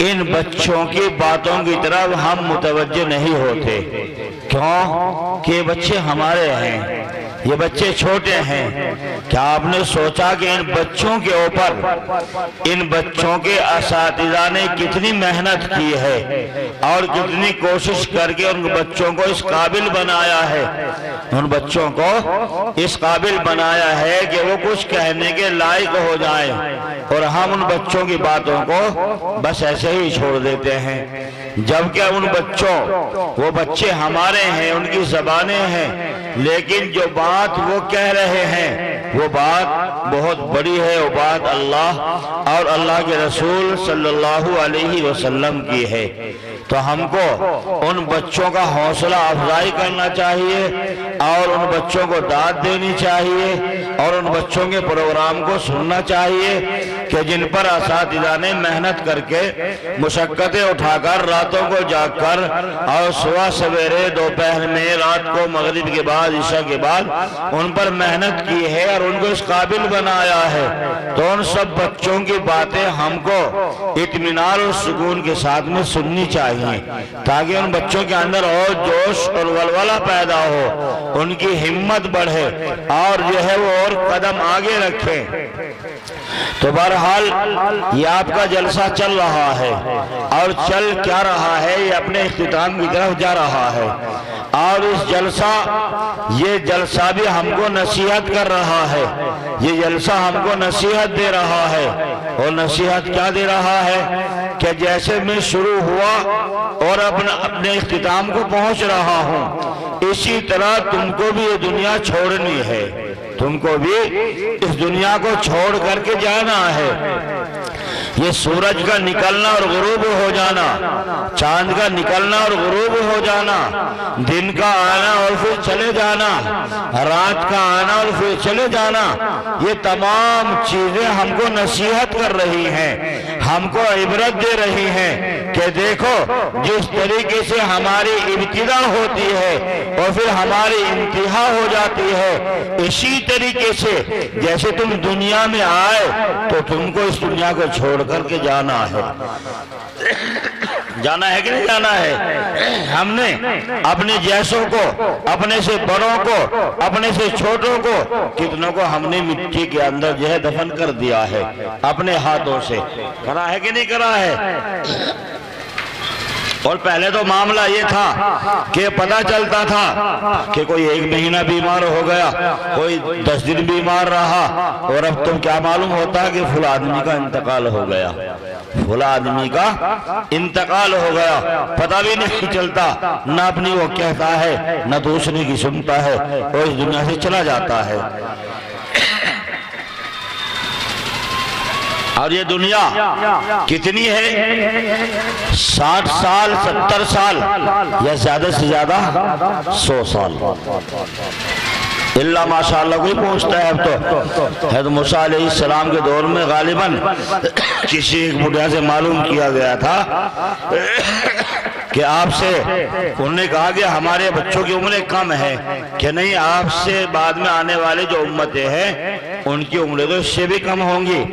ان بچوں کی باتوں کی طرف ہم متوجہ نہیں ہوتے. کیوں کہ بچے ہمارے ہیں، یہ بچے چھوٹے ہیں. کیا آپ نے سوچا کہ ان بچوں کے اوپر ان بچوں کے اساتذہ نے کتنی محنت کی ہے اور کتنی کوشش کر کے ان بچوں کو اس قابل بنایا ہے، ان بچوں کو اس قابل بنایا ہے کہ وہ کچھ کہنے کے لائق ہو جائیں، اور ہم ان بچوں کی باتوں کو بس ایسے ہی چھوڑ دیتے ہیں. جبکہ ان بچوں، وہ بچے ہمارے ہیں، ان کی زبانیں ہیں، لیکن جو بات وہ کہہ رہے ہیں وہ بات بہت بڑی ہے، وہ بات اللہ اور اللہ کے رسول صلی اللہ علیہ وسلم کی ہے. تو ہم کو ان بچوں کا حوصلہ افزائی کرنا چاہیے اور ان بچوں کو داد دینی چاہیے اور ان بچوں کے پروگرام کو سننا چاہیے کہ جن پر اساتذہ نے محنت کر کے مشقتیں اٹھا کر راتوں کو جاگ کر اور صبح سویرے دوپہر میں رات کو مغرب کے بعد عشاء کے بعد ان پر محنت کی ہے اور ان کو اس قابل بنایا ہے. تو ان سب بچوں کی باتیں ہم کو اطمینان اور سکون کے ساتھ میں سننی چاہیے تاکہ ان بچوں کے اندر اور جوش اور ولولہ پیدا ہو، ان کی ہمت بڑھے اور جو ہے وہ اور قدم آگے رکھیں. تو بہرحال یہ آپ کا جلسہ چل رہا ہے اور چل کیا رہا ہے، یہ اپنے اختتام کی طرف جا رہا ہے. اور اس یہ جلسہ بھی ہم کو نصیحت کر رہا ہے، یہ جلسہ ہم کو نصیحت دے رہا ہے. اور نصیحت کیا دے رہا ہے کہ جیسے میں شروع ہوا اور اپنے اختتام کو پہنچ رہا ہوں، اسی طرح تم کو بھی یہ دنیا چھوڑنی ہے، تم کو بھی اس دنیا کو چھوڑ کر کے جانا ہے. یہ سورج کا نکلنا اور غروب ہو جانا، چاند کا نکلنا اور غروب ہو جانا، دن کا آنا اور پھر چلے جانا، رات کا آنا اور پھر چلے جانا، یہ تمام چیزیں ہم کو نصیحت کر رہی ہیں، ہم کو عبرت دے رہی ہیں کہ دیکھو جس طریقے سے ہماری ابتدا ہوتی ہے اور پھر ہماری انتہا ہو جاتی ہے، اسی طریقے سے جیسے تم دنیا میں آئے تو تم کو اس دنیا کو چھوڑ کر کے جانا ہے. جانا ہے کہ نہیں جانا ہے؟ ہم نے اپنے جیسوں کو، اپنے سے بڑوں کو، اپنے سے چھوٹوں کو، کتنوں کو ہم نے مٹی کے اندر جو ہے دفن کر دیا ہے اپنے ہاتھوں سے. کرا ہے کہ نہیں کرا ہے؟ اور پہلے تو معاملہ یہ تھا کہ پتہ چلتا تھا کہ کوئی 1 مہینہ بیمار ہو گیا، کوئی 10 دن بیمار رہا، اور اب تو کیا معلوم ہوتا ہے کہ فلاں آدمی کا انتقال ہو گیا، فلاں آدمی کا انتقال ہو گیا. پتہ بھی نہیں چلتا، نہ اپنی وہ کہتا ہے نہ دوسرے کی سنتا ہے اور اس دنیا سے چلا جاتا ہے. اور یہ دنیا کتنی ہے؟ 60 سال، 70 سال یا زیادہ سے زیادہ 100 سال. اللہ ماشاءاللہ کوئی پہنچتا ہے. اب تو حضرت موسیٰ علیہ السلام کے دور میں غالباً کسی ایک بڑھیا سے معلوم کیا گیا تھا کہ آپ سے، انہوں نے کہا کہ ہمارے بچوں کی عمریں کم ہیں، کہ نہیں آپ سے بعد میں آنے والے جو امتیں ہیں ان کی عمریں تو اس سے بھی کم ہوں گی.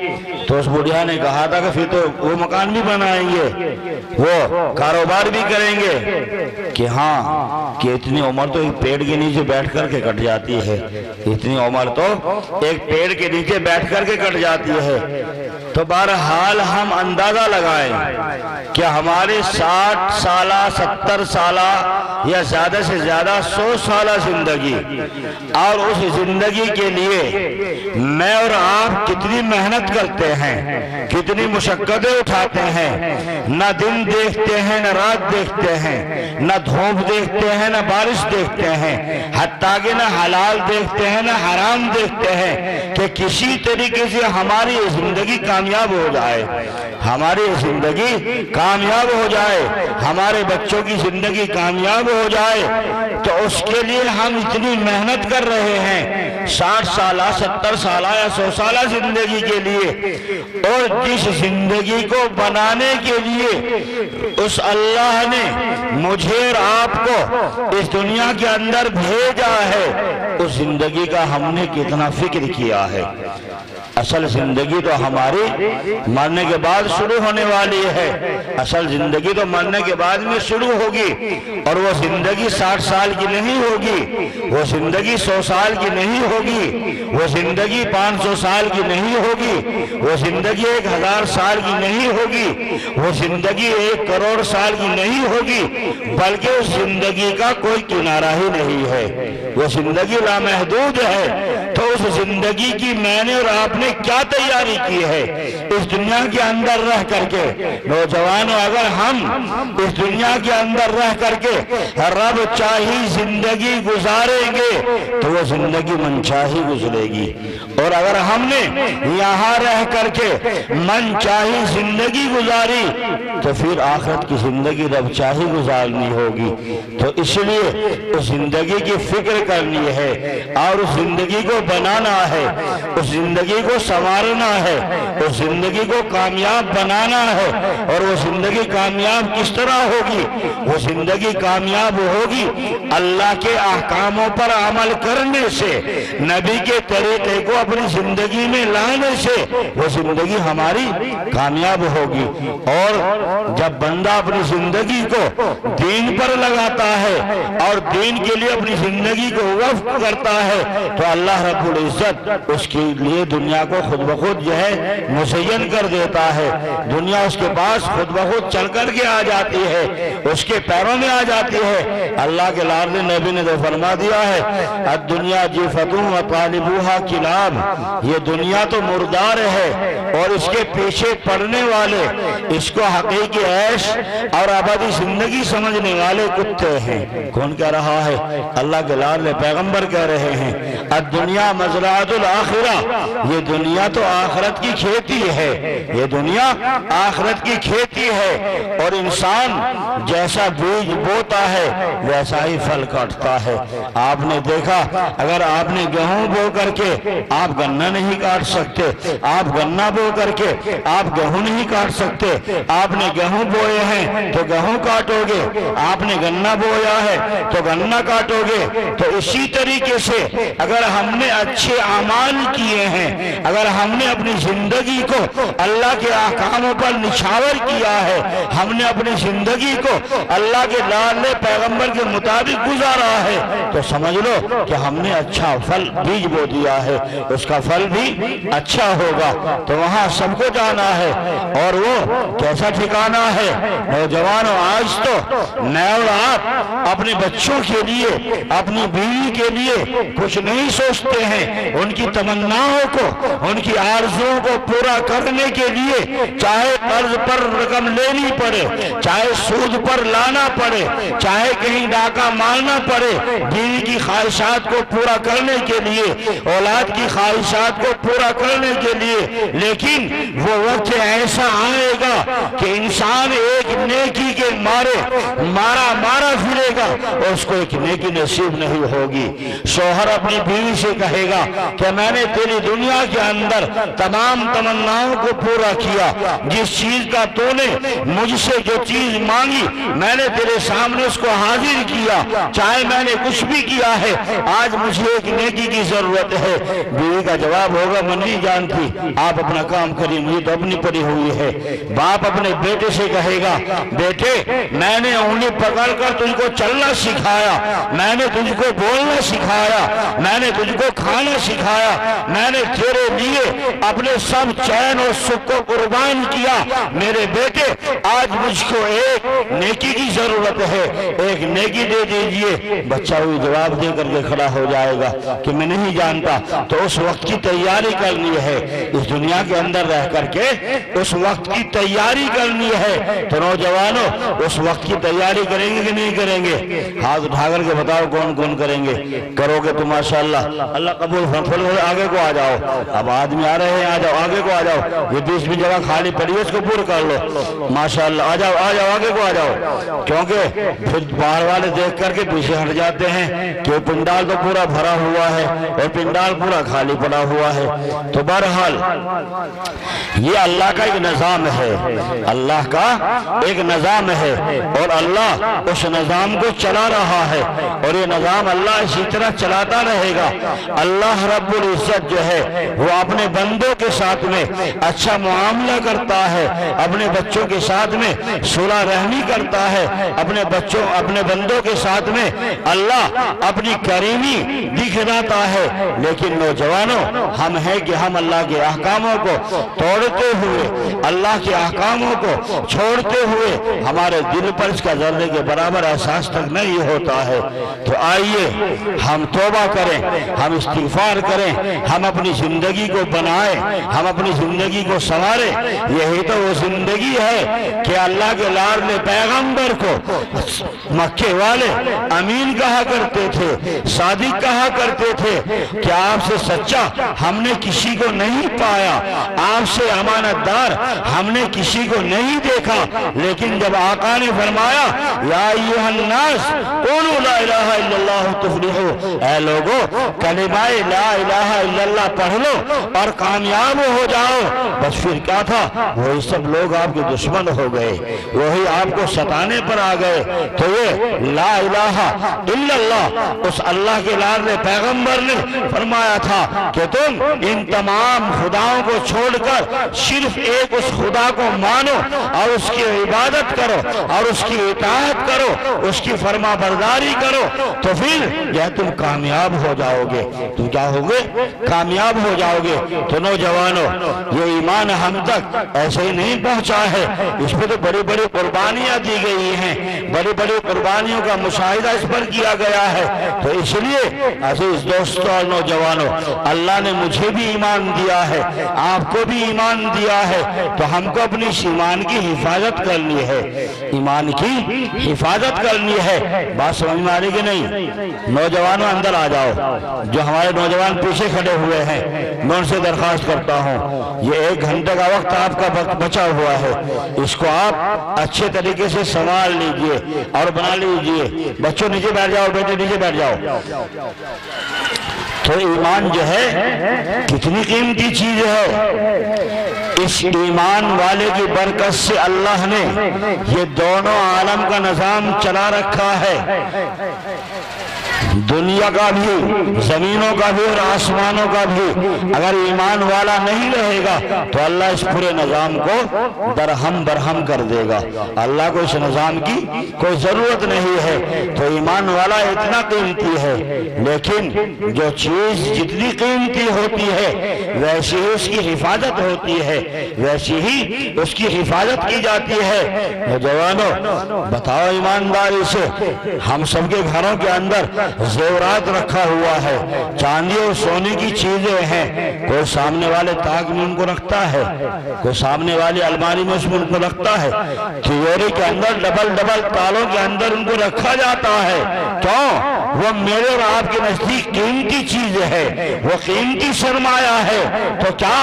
تو اس بڑھیا نے کہا تھا کہ پھر تو وہ مکان بھی بنائیں گے، وہ کاروبار بھی کریں گے. کہ ہاں، کہ اتنی عمر تو ایک پیڑ کے نیچے بیٹھ کر کے کٹ جاتی ہے، اتنی عمر تو ایک پیڑ کے نیچے بیٹھ کر کے کٹ جاتی ہے. تو بہرحال ہم اندازہ لگائیں کہ ہمارے 60 سالہ، 70 سالہ یا زیادہ سے زیادہ 100 سالہ زندگی، اور اس زندگی کے لیے میں اور آپ کتنی محنت کرتے ہیں، کتنی مشقتیں اٹھاتے ہیں. نہ دن دیکھتے ہیں، نہ رات دیکھتے ہیں، نہ دھوپ دیکھتے ہیں، نہ بارش دیکھتے ہیں، حتیٰ کہ نہ حلال دیکھتے ہیں، نہ حرام دیکھتے ہیں، کہ کسی طریقے سے ہماری زندگی کامیاب ہو جائے، ہماری زندگی کامیاب ہو جائے، ہمارے بچوں کی زندگی کامیاب ہو جائے. تو اس کے لیے ہم اتنی محنت کر رہے ہیں 60 سالہ، 70 سالہ یا 100 سالہ زندگی کے لیے. اور جس زندگی کو بنانے کے لیے اس اللہ نے مجھے اور آپ کو اس دنیا کے اندر بھیجا ہے، اس زندگی کا ہم نے کتنا فکر کیا ہے. اصل زندگی تو ہماری مرنے کے بعد شروع ہونے والی ہے، اصل زندگی تو مرنے کے بعد میں شروع ہوگی، اور وہ زندگی 60 سال کی نہیں ہوگی، وہ زندگی 100 سال کی نہیں ہوگی، وہ زندگی 500 سال کی نہیں ہوگی، وہ زندگی 1000 سال کی نہیں ہوگی، وہ زندگی 1 کروڑ سال کی نہیں ہوگی، بلکہ اس زندگی کا کوئی کنارہ ہی نہیں ہے، وہ زندگی لامحدود ہے۔ تو اس زندگی کی میں نے اور آپ نے کیا تیاری کی ہے اس دنیا کے اندر رہ کر کے؟ نوجوانوں، اگر ہم اس دنیا کے اندر رہ کر کے رب چاہی زندگی گزاریں گے تو وہ زندگی من چاہی گزرے گی، اور اگر ہم نے یہاں رہ کر کے من چاہی زندگی گزاری تو پھر آخرت کی زندگی رب چاہی گزارنی ہوگی۔ تو اس لیے اس زندگی کی فکر کرنی ہے اور اس زندگی کو بنانا ہے، اس زندگی کو سنوارنا ہے، اس زندگی کو کامیاب بنانا ہے۔ اور وہ زندگی کامیاب کس طرح ہوگی؟ وہ زندگی کامیاب ہوگی اللہ کے احکاموں پر عمل کرنے سے، نبی کے طریقے کو اپنی زندگی میں لانے سے وہ زندگی ہماری کامیاب ہوگی۔ اور جب بندہ اپنی زندگی کو دین پر لگاتا ہے اور دین کے لیے اپنی زندگی کو وقف کرتا ہے تو اللہ رب العزت اس کے لیے دنیا کو خود بخود جو ہے مزین کر دیتا ہے، دنیا اس کے پاس خود بخود چل کر کے آ جاتی ہے، اس کے پیروں میں آ جاتی ہے۔ اللہ کے لاڈلے نبی نے تو فرما دیا ہے الدنیا جیفتوں و طالبوہا کلاب، یہ دنیا تو مردار ہے اور اس کے پیچھے پڑنے والے اس کو حقیقی عیش اور ابدی زندگی سمجھنے والے کتے ہیں۔ کون کہہ رہا ہے؟ اللہ کے لاڈلے پیغمبر کہہ رہے ہیں الدنیا مزرعۃ الآخرہ، یہ دنیا تو آخرت کی کھیتی ہے، یہ دنیا آخرت کی کھیتی ہے، اور انسان جیسا بیج بوتا ہے ویسا ہی پھل کاٹتا ہے۔ آپ نے دیکھا اگر آپ نے گیہوں بو کر کے آپ گنا نہیں کاٹ سکتے، آپ گنا بو کر کے آپ گیہوں نہیں کاٹ سکتے، آپ نے گیہوں بوئے ہیں تو گیہوں کاٹو گے، آپ نے گنا بویا ہے تو گنا کاٹو گے۔ تو اسی طریقے سے اگر ہم نے اچھے اعمال کیے ہیں، اگر ہم نے اپنی زندگی کو اللہ کے احکاموں پر نچھاور کیا ہے، ہم نے اپنی زندگی کو اللہ کے لاڈلے پیغمبر کے مطابق گزارا ہے، تو سمجھ لو کہ ہم نے اچھا پھل بیج بو دیا ہے، اس کا پھل بھی اچھا ہوگا۔ تو وہاں سب کو جانا ہے، اور وہ کیسا ٹھکانہ ہے؟ نوجوانوں، آج تو میں اور آپ اپنے بچوں کے لیے، اپنی بیوی کے لیے کچھ نہیں سوچتے ہیں، ان کی تمناؤں کو، ان کی آرزوؤں کو پورا کرنے کے لیے چاہے قرض پر رقم لینی پڑے، چاہے سود پر لانا پڑے، چاہے کہیں ڈاکہ مارنا پڑے، بیوی کی خواہشات کو پورا کرنے کے لیے، اولاد کی خواہشات کو پورا کرنے کے لیے۔ لیکن وہ وقت ایسا آئے گا کہ انسان ایک نیکی کے مارے مارا پھرے گا اور اس کو ایک نیکی نصیب نہیں ہوگی۔ شوہر اپنی بیوی سے کہے گا کہ میں نے تیری دنیا کے اندر تمام تمناؤں کو پورا کیا، جس چیز کا تو نے مجھ سے جو چیز مانگی میں نے تیرے سامنے اس کو حاضر کیا، چاہے میں نے کچھ بھی کیا ہے، آج مجھے ایک نیکی کی ضرورت ہے۔ بیوی کا جواب ہوگا میں نہیں جانتی، آپ اپنا کام کریے، مجھے تو اپنی پڑی ہوئی ہے۔ باپ اپنے بیٹے سے کہے گا بیٹے میں نے انگلی پکڑ کر تجھ کو چلنا سکھایا، میں نے تجھ کو بولنا سکھایا، میں نے تجھ کو کھانا سکھایا، میں نے تیرے لیے اپنے سب چین اور سکھ کو قربان کیا، میرے بیٹے آج مجھ کو ایک نیکی کی ضرورت ہے، ایک نیکی دے دیجئے۔ بچہ ہوئی جواب دے کر کے کھڑا ہو جائے گا کہ میں نہیں جانتا۔ تو اس وقت کی تیاری کرنی ہے، اس دنیا کے اندر رہ کر کے اس وقت کی تیاری کرنی ہے۔ تو نوجوانوں اس وقت کی تیاری کریں گے کہ نہیں کریں گے؟ ہاتھ اٹھا کر کے بتاؤ کون کون کریں گے؟ کرو گے تو ماشاءاللہ اللہ قبول فرمائے۔ آگے کو آ جاؤ، اب آدمی آ رہے ہیں، آ جاؤ آگے کو آ جاؤ، یہ 20 جگہ خالی پڑی ہے اس کو پور کر لو ماشاءاللہ۔ آ جاؤ آگے کو آ جاؤ، کیونکہ پھر باہر والے دیکھ کر کے پیچھے ہٹ جاتے ہیں کہ پنڈال تو پورا بھرا ہوا ہے اور پنڈال پورا خالی پڑا ہوا ہے۔ تو بہرحال یہ اللہ کا ایک نظام ہے، اللہ کا ایک نظام ہے، اور اللہ اس نظام کو چلا رہا ہے اور یہ نظام اللہ اسی طرح چلاتا رہے گا۔ اللہ رب العزت جو ہے وہ اپنے بندوں کے ساتھ میں اچھا معاملہ کرتا ہے، اپنے بچوں کے ساتھ میں صلح رحمی کرتا ہے، اپنے بندوں کے ساتھ میں اللہ اپنی کریمی دکھلاتا ہے۔ لیکن نوجوانوں، ہم ہیں کہ ہم اللہ کے احکاموں کو توڑتے ہوئے، اللہ کے احکاموں کو چھوڑتے ہوئے ہمارے دل پر اس کا ذرے کے برابر احساس تک نہیں ہوتا ہے۔ تو آئیے ہم توبہ کریں، ہم استغفار کریں، ہم اپنی زندگی کو بنائیں، ہم اپنی زندگی کو سنواریں۔ یہی تو وہ زندگی ہے کہ اللہ کے لاڈلے پیغمبر کو مکے والے امین کہا کرتے تھے، صادق کہا کرتے تھے کہ آپ سے سچا ہم نے کسی کو نہیں پایا، آپ سے امانت دار ہم نے کسی کو نہیں دیکھا۔ لیکن جب آقا نے فرمایا یا ایھا الناس قولوا لا الہ الا اللہ تفلحوا، اے لوگو کلمہ لا الہ الا اللہ پڑھ لو اور کامیاب ہو جاؤ، بس پھر کیا تھا؟ وہی سب لوگ آپ کے دشمن ہو گئے، وہی آپ کو ستانے پر آ گئے۔ تو یہ لا الہ الا اللہ اس اللہ کے لاڈلے پیغمبر نے فرمایا تھا کہ تم ان تمام خداؤں کو چھوڑ کر صرف ایک اس خدا کو مانو اور اس کی عبادت کرو اور اس کی اطاعت کرو، اس کی فرما برداری کرو، تو پھر یہ تم کامیاب ہو جاؤ گے۔ تم کیا ہوگے؟ کامیاب ہو جاؤ گے۔ تو نوجوانوں، یہ ایمان ہم تک ایسے ہی نہیں پہنچا ہے، اس پہ تو بڑی بڑی قربانیاں دی گئی ہیں، بڑی بڑی قربانیوں کا مشاہدہ اس پر کیا گیا ہے۔ تو اس لیے عزیز دوستوں اور نوجوانوں، اللہ نے مجھے بھی ایمان دیا ہے، آپ کو بھی ایمان دیا ہے، تو ہم کو اپنی اس ایمان کی حفاظت کرنی ہے، ایمان کی حفاظت کرنی ہے۔ بات سمجھ میں آ رہی کہ نہیں؟ نوجوانوں اندر آ جاؤ، جو ہمارے نوجوان پیچھے کھڑے ہوئے ہیں میں ان سے درخواست کرتا ہوں، یہ 1 گھنٹے کا وقت آپ کا بچا ہوا ہے، اس کو آپ اچھے طریقے سے سنبھال لیجئے اور بنا لیجئے۔ بچوں نیچے بیٹھ جاؤ، بیٹے نیچے بیٹھ جاؤ۔ تو ایمان جو ہے کتنی قیمتی چیز ہے، اس ایمان والے کی برکت سے اللہ نے یہ دونوں عالم کا نظام چلا رکھا ہے، دنیا کا بھی، زمینوں کا بھی اور آسمانوں کا بھی۔ اگر ایمان والا نہیں رہے گا تو اللہ اس پورے نظام کو درہم برہم کر دے گا۔ اللہ کو اس نظام کی کوئی ضرورت نہیں ہے۔ تو ایمان والا اتنا قیمتی ہے، لیکن جو چیز جتنی قیمتی ہوتی ہے ویسی ہی اس کی حفاظت ہوتی ہے، ویسی ہی اس کی حفاظت کی جاتی ہے۔ نوجوانوں بتاؤ ایمانداری سے، ہم سب کے گھروں کے اندر زیورات رکھا ہوا ہے، چاندی اور سونے کی چیزیں ہیں، کوئی سامنے والے طاق میں ان کو رکھتا ہے، کوئی سامنے والی الماری میں اس میں ان کو رکھتا ہے، تجوری کے اندر ڈبل تالوں کے اندر ان کو رکھا جاتا ہے۔ کیوں؟ وہ میرے اور آپ کے نزدیک قیمتی چیز ہے، وہ قیمتی سرمایہ ہے۔ تو کیا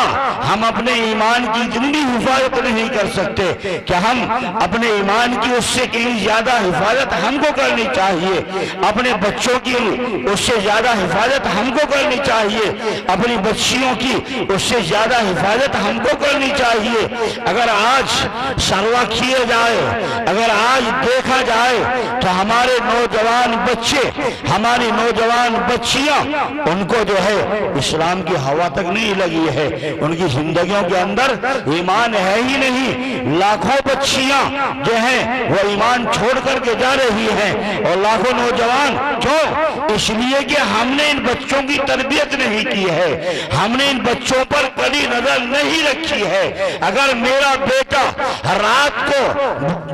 ہم اپنے ایمان کی اتنی بھی حفاظت نہیں کر سکتے کہ ہم اپنے ایمان کی اس سے کہیں زیادہ حفاظت ہم کو کرنی چاہیے، اپنے بچوں کی اس سے زیادہ حفاظت ہم کو کرنی چاہیے، اپنی بچیوں کی اس سے زیادہ حفاظت ہم کو کرنی چاہیے۔ اگر آج سروا کیے جائے، اگر آج دیکھا جائے تو ہمارے نوجوان بچے، ہماری نوجوان بچیاں، ان کو جو ہے اسلام کی ہوا تک نہیں لگی ہے، ان کی زندگیوں کے اندر ایمان ہے ہی نہیں۔ لاکھوں بچیاں جو ہیں وہ ایمان چھوڑ کر کے جا رہی ہیں، اور لاکھوں نوجوان کیوں؟ اس لیے کہ ہم نے ان بچوں کی تربیت نہیں کی ہے، ہم نے ان بچوں پر کڑی نظر نہیں رکھی ہے۔ اگر میرا بیٹا رات کو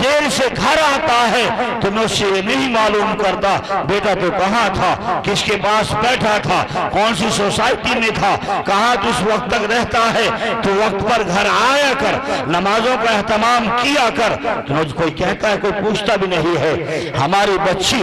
دیر سے گھر آتا ہے تو میں اس سے یہ نہیں معلوم کرتا بیٹا تو کہاں تھا، کس کے پاس بیٹھا تھا، کون سی سوسائٹی میں تھا، کہاں تو اس وقت تک رہتا ہے، تو وقت پر گھر آیا کر، نمازوں کا اہتمام کیا کر۔ کوئی کہتا ہے، کوئی پوچھتا بھی نہیں ہے۔ ہماری بچی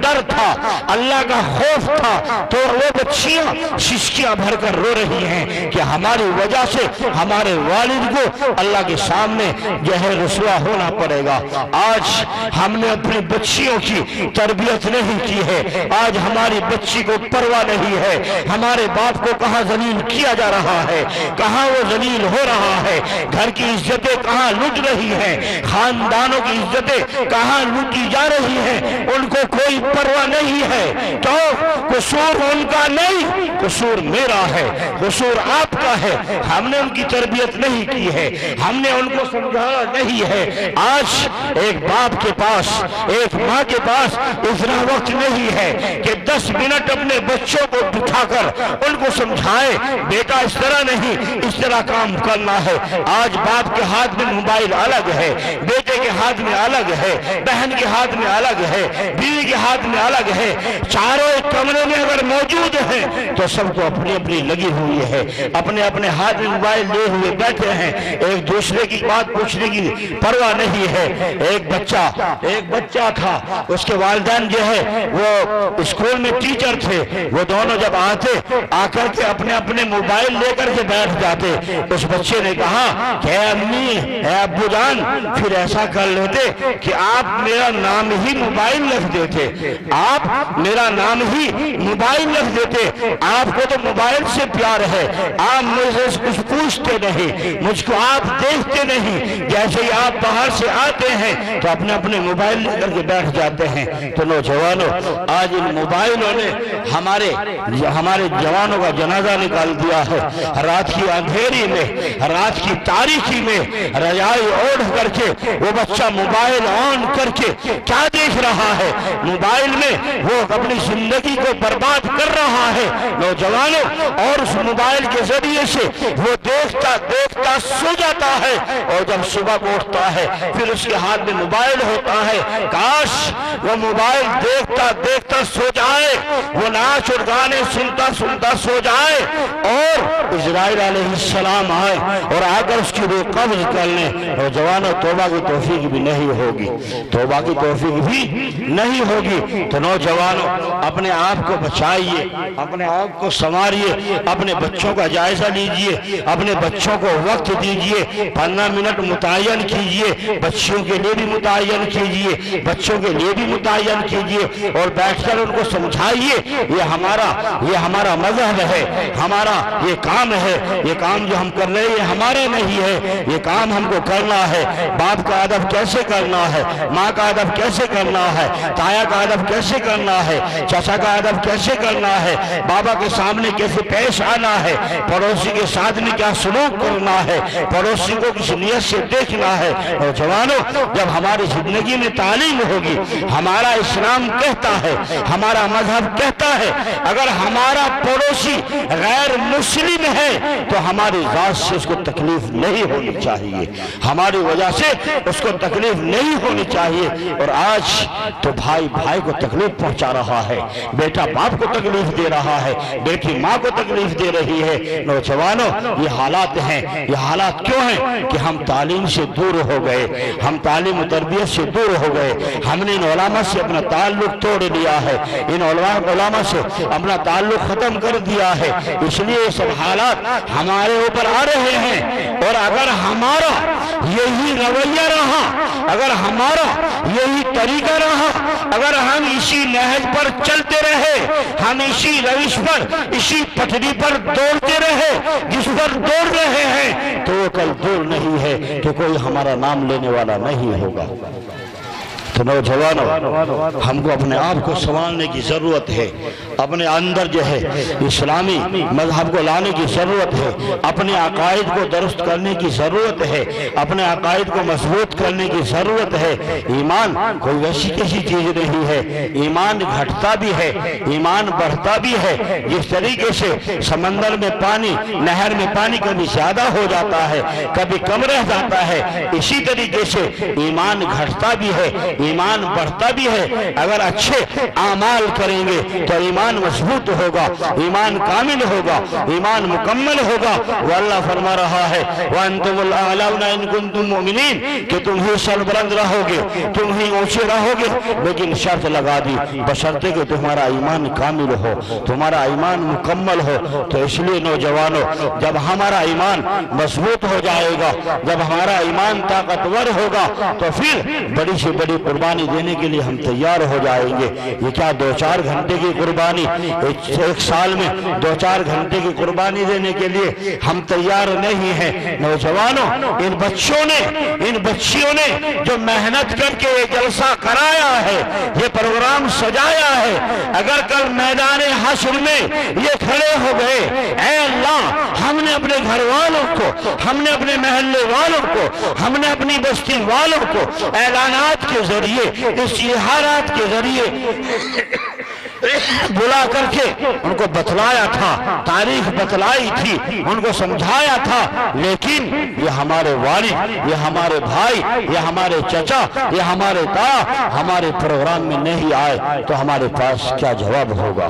ڈر تھا، اللہ کا خوف تھا، تو وہ بچیاں سسکیاں بھر کر رو رہی ہیں کہ ہماری وجہ سے ہمارے والد کو اللہ کے سامنے جو ہے رسوا ہونا پڑے گا۔ آج ہم نے اپنی بچیوں کی تربیت نہیں کی ہے، آج ہماری بچی کو پرواہ نہیں ہے، ہمارے باپ کو کہاں ذلیل کیا جا رہا ہے، کہاں وہ ذلیل ہو رہا ہے، گھر کی عزتیں کہاں لٹ رہی ہیں، خاندانوں کی عزتیں کہاں لوٹی جا رہی ہیں، ان کو کوئی پرواہ نہیں ہے۔ تو قصور ان کا نہیں، قصور میرا ہے، قصور آپ کا ہے، ہم نے ان کی تربیت نہیں کی ہے، ہم نے ان کو سمجھایا نہیں ہے۔ آج ایک باپ کے پاس، ایک ماں کے پاس اتنا وقت نہیں ہے کہ 10 منٹ اپنے بچوں کو بٹھا کر ان کو سمجھائے، بیٹا اس طرح نہیں، اس طرح کام کرنا ہے۔ آج باپ کے ہاتھ میں موبائل الگ ہے، بیٹے کے ہاتھ میں الگ ہے، بہن کے ہاتھ میں الگ ہے، بیوی کے ہاتھ میں الگ ہے، چاروں کمرے میں اگر موجود ہیں تو سب کو اپنی اپنی لگی ہوئی ہے، اپنے اپنے ہاتھ میں موبائل لے ہوئے بیٹھے ہیں، ایک دوسرے کی بات پوچھنے کی پرواہ نہیں ہے۔ ایک بچہ تھا، اس کے والدین جو ہے وہ اسکول میں ٹیچر تھے، وہ دونوں جب آتے آ کر کے اپنے اپنے موبائل لے کر کے بیٹھ جاتے۔ اس بچے نے کہا کہ اے امی، اے ابو جان، پھر ایسا کر لیتے کہ آپ میرا نام ہی موبائل لکھ دیتے، آپ میرا نام ہی موبائل لکھ دیتے، آپ کو تو موبائل سے پیار ہے، آپ مجھے کچھ پوچھتے نہیں، مجھ کو آپ دیکھتے نہیں، جیسے ہی آپ باہر سے آتے ہیں تو اپنے اپنے موبائل لے کر کے بیٹھ جاتے ہیں۔ تو نوجوانوں، آج ان موبائلوں نے ہمارے جوانوں کا جنازہ نکال دیا ہے۔ رات کی اندھیری میں، رات کی تاریکی میں رضائی اوڑھ کر کے وہ بچہ موبائل آن کر کے کیا دیکھ رہا ہے؟ موبائل میں وہ اپنی زندگی کو برباد کر رہا ہے نوجوانوں، اور اس موبائل کے ذریعے سے وہ دیکھتا دیکھتا سو جاتا ہے، اور جب صبح کو اٹھتا ہے پھر اس کے ہاتھ میں موبائل ہوتا ہے۔ کاش وہ موبائل دیکھتا دیکھتا سو جائے، وہ ناچ اور گانے سنتا سنتا سو جائے، اور اسرائیل علیہ السلام آئے اور آ کر اس کی روح قبض کر لیں۔ نوجوانوں، توبہ کی توفیق بھی نہیں ہوگی، توبہ کی توفیق بھی نہیں ہوگی۔ تو نوجوانوں، اپنے آپ کو بچائیے، اپنے آپ کو سنواریے، اپنے بچوں کا جائزہ لیجئے، اپنے بچوں کو وقت دیجئے، 15 منٹ متعین کیجئے، بچوں کے لیے بھی متعین کیجئے، بچوں کے لیے بھی متعین کیجئے، اور بیٹھ کر ان کو سمجھائیے یہ ہمارا مذہب ہے، ہمارا یہ کام ہے، یہ کام جو ہم کر رہے ہیں یہ ہمارے نہیں ہے، یہ کام ہم کو کرنا ہے۔ باپ کا ادب کیسے کرنا ہے، ماں کا ادب کیسے کرنا ہے، تایا کا ادب کیسے کرنا ہے، چچا کا ادب کیسے کرنا ہے، بابا کے سامنے کیسے پیش آنا ہے، پڑوسی کے ساتھ میں کیا سلوک کرنا ہے، پڑوسی کو کس نیت سے دیکھنا ہے۔ نوجوانوں، جب ہماری زندگی میں تعلیم ہوگی، ہمارا اسلام کہتا ہے، ہمارا مذہب کہتا ہے، اگر ہمارا پڑوسی غیر مسلم ہے تو ہماری ذات سے اس کو تکلیف نہیں ہونی چاہیے، ہماری وجہ سے اس کو تکلیف نہیں ہونی چاہیے۔ اور آج تو بھائی بھائی کو تکلیف پہنچا رہا ہے، بیٹا باپ کو تکلیف دے رہا ہے، بیٹی ماں کو تکلیف دے رہی ہے۔ نوجوانوں، یہ حالات ہیں، یہ حالات کیوں ہیں کہ ہم تعلیم سے دور ہو گئے، ہم تعلیم و تربیت سے دور ہو گئے، ہم نے ان علماء سے اپنا تعلق توڑ لیا ہے، ان علماء سے اپنا تعلق ختم کر دیا ہے، اس لیے یہ سب حالات ہمارے اوپر آ رہے ہیں۔ اور اگر ہمارا یہی رویہ رہا، اگر ہمارا یہی طریقہ رہا، اگر ہم اسی نہج پر چلتے رہے، ہم اسی روش پر، اسی پٹری پر دوڑتے رہے جس پر دوڑ رہے ہیں، تو وہ کل دور نہیں ہے کہ کوئی ہمارا نام لینے والا نہیں ہوگا۔ تو نوجوانوں، ہم کو اپنے آپ کو سنبھالنے کی ضرورت ہے، اپنے اندر جو ہے اسلامی مذہب کو لانے کی ضرورت ہے، اپنے عقائد کو درست کرنے کی ضرورت ہے، اپنے عقائد کو مضبوط کرنے کی ضرورت ہے۔ ایمان کوئی ویسی کسی چیز نہیں ہے، ایمان گھٹتا بھی ہے، ایمان بڑھتا بھی ہے۔ جس طریقے سے سمندر میں پانی، نہر میں پانی کبھی زیادہ ہو جاتا ہے، کبھی کم رہ جاتا ہے، اسی طریقے سے ایمان گھٹتا بھی ہے، ایمان بڑھتا بھی ہے اگر اچھے اعمال کریں گے تو ایمان مضبوط ہوگا، ایمان کامل ہوگا، ایمان مکمل ہوگا۔ وہ اللہ فرما رہا ہے وَأَنْتُمُ الْأَعْلَوْنَ إِن كُنتُم مُؤْمِنِينَ کہ تم ہی سربلند رہو گے، تم ہی اونچے رہو گے، لیکن شرط لگا دی بشرطے کہ تمہارا ایمان کامل ہو، تمہارا ایمان مکمل ہو۔ تو اس لیے نوجوانوں، جب ہمارا ایمان مضبوط ہو جائے گا، جب ہمارا ایمان طاقتور ہوگا تو پھر بڑی سے بڑی قربانی دینے کے لیے ہم تیار ہو جائیں گے۔ یہ کیا 2-4 گھنٹے کی قربانی، ایک سال میں 2-4 گھنٹے کی قربانی دینے کے لیے ہم تیار نہیں ہیں۔ نوجوانوں، ان بچیوں نے جو محنت کر کے یہ جلسہ کرایا ہے، یہ پروگرام سجایا ہے، اگر کل میدان حشر میں یہ کھڑے ہو گئے، اے اللہ ہم نے اپنے گھر والوں کو، ہم نے اپنے محلے والوں کو، ہم نے اپنی بستی والوں کو اعلانات کے ذریعے، اشتہارات کے ذریعے بلا کر کے ان کو بتلایا تھا، تاریخ بتلائی تھی، ان کو سمجھایا تھا، لیکن یہ ہمارے والد، یہ ہمارے بھائی، یہ ہمارے چچا، یہ ہمارے تایا ہمارے پروگرام میں نہیں آئے تو ہمارے پاس کیا جواب ہوگا؟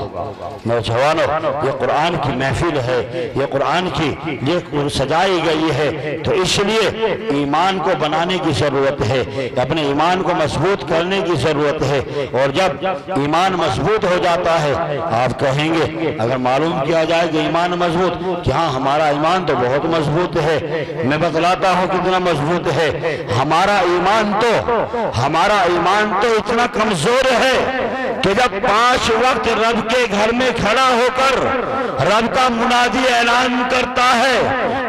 نوجوانوں، یہ قرآن کی محفل ہے، یہ قرآن کی یہ سجائی گئی ہے، تو اس لیے ایمان کو بنانے کی ضرورت ہے، اپنے ایمان کو مضبوط کرنے کی ضرورت ہے۔ اور جب ایمان مضبوط ہو جاتا ہے، آپ کہیں گے اگر معلوم کیا جائے کہ ایمان مضبوط، کہ ہاں ہمارا ایمان تو بہت مضبوط ہے، میں بتلاتا ہوں کتنا مضبوط ہے۔ ہمارا ایمان تو اتنا کمزور ہے کہ جب 5 وقت رب کے گھر میں کھڑا ہو کر رب کا منادی اعلان کرتا ہے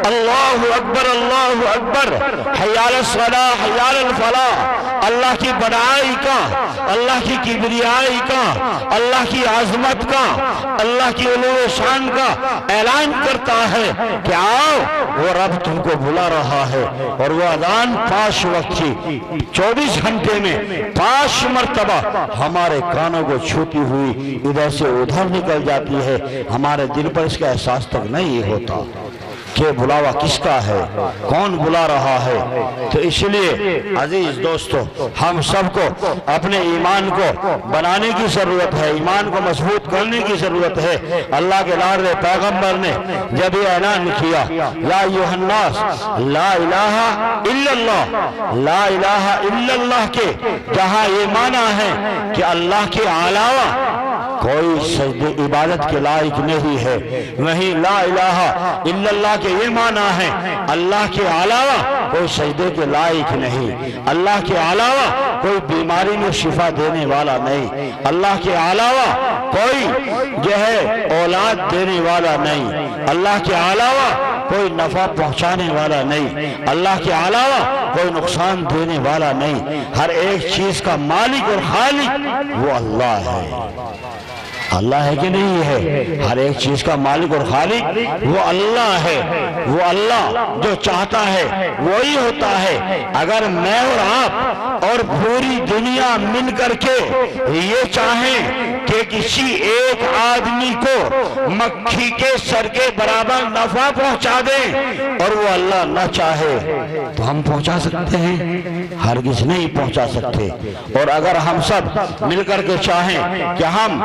اللہ اکبر اللہ اکبر، حی علی الصلاۃ حی علی الفلاح، اللہ کی بڑائی کا، اللہ کی کبریائی کا، اللہ کی عظمت کا، اللہ کی علو شان کا اعلان کرتا ہے کہ آؤ، وہ رب تم کو بلا رہا ہے، اور وہ اذان 5 وقت کی 24 گھنٹے میں 5 مرتبہ ہمارے کانوں کو چھوتی ہوئی ادھر سے ادھر نکل جاتی ہے، ہمارے دل پر اس کا احساس تک نہیں ہوتا کہ بلاوا کس کا ہے، کون بلا رہا ہے۔ تو اس لیے عزیز دوستو، ہم سب کو اپنے ایمان کو بنانے کی ضرورت ہے، ایمان کو مضبوط کرنے کی ضرورت ہے۔ اللہ کے لاڈلے پیغمبر نے جب یہ اعلان کیا یا ایھا الناس لا الہ الا اللہ، لا الہ الا اللہ کے جہاں یہ معنی ہے کہ اللہ کے علاوہ کوئی سجدے عبادت کے لائق نہیں ہے، وہیں لا الہ الا اللہ کے یہ معنی ہے اللہ کے علاوہ کوئی سجدے کے لائق نہیں، اللہ کے علاوہ کوئی بیماری میں شفا دینے والا نہیں، اللہ کے علاوہ کوئی جو ہے اولاد دینے والا نہیں، اللہ کے علاوہ کوئی نفع پہنچانے والا نہیں، اللہ کے علاوہ کوئی نقصان دینے والا نہیں، ہر ایک چیز کا مالک اور خالق وہ اللہ ہے۔ اللہ ہے کہ نہیں ہے؟ ہر ایک چیز کا مالک اور خالق وہ اللہ ہے۔ وہ اللہ جو چاہتا ہے وہی ہوتا ہے۔ اگر میں اور آپ اور پوری دنیا مل کر کے یہ چاہیں کہ کسی ایک آدمی کو مکھی کے سر کے برابر نفع پہنچا دیں اور وہ اللہ نہ چاہے تو ہم پہنچا سکتے ہیں؟ ہرگز نہیں پہنچا سکتے۔ اور اگر ہم سب مل کر کے چاہیں کہ ہم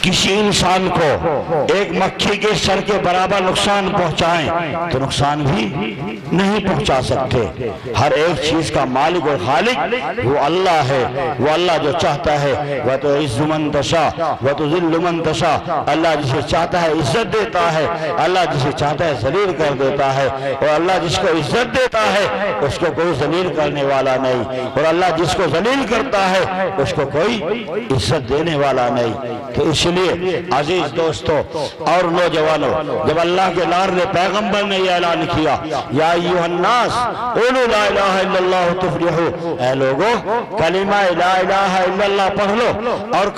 کسی انسان کو ایک مکھی کے سر کے برابر نقصان پہنچائیں تو نقصان بھی نہیں پہنچا سکتے۔ ہر ایک چیز کا مالک اور خالق وہ اللہ ہے۔ وہ اللہ جو چاہتا ہے وَتُعِزُّ مَن تَشَاءُ وَتُذِلُّ مَن تَشَاءُ، اللہ جسے چاہتا ہے عزت دیتا ہے، اللہ جسے چاہتا ہے ذلیل کر دیتا ہے، اور اللہ جس کو عزت دیتا ہے اس کو کوئی ذلیل کرنے والا نہیں، اور اللہ جس کو ذلیل کرتا ہے اس کو کوئی عزت دینے والا نہیں۔ تو اس لیے عزیز دوستو اور نوجوانوں، جب اللہ کے لاڈلے پیغمبر نے یہ اعلان کیا یا ایھا الناس قولوا لا الہ الا اللہ تفلحوا، اے لوگو کلمہ لا الہ الا اللہ پڑھ لو اور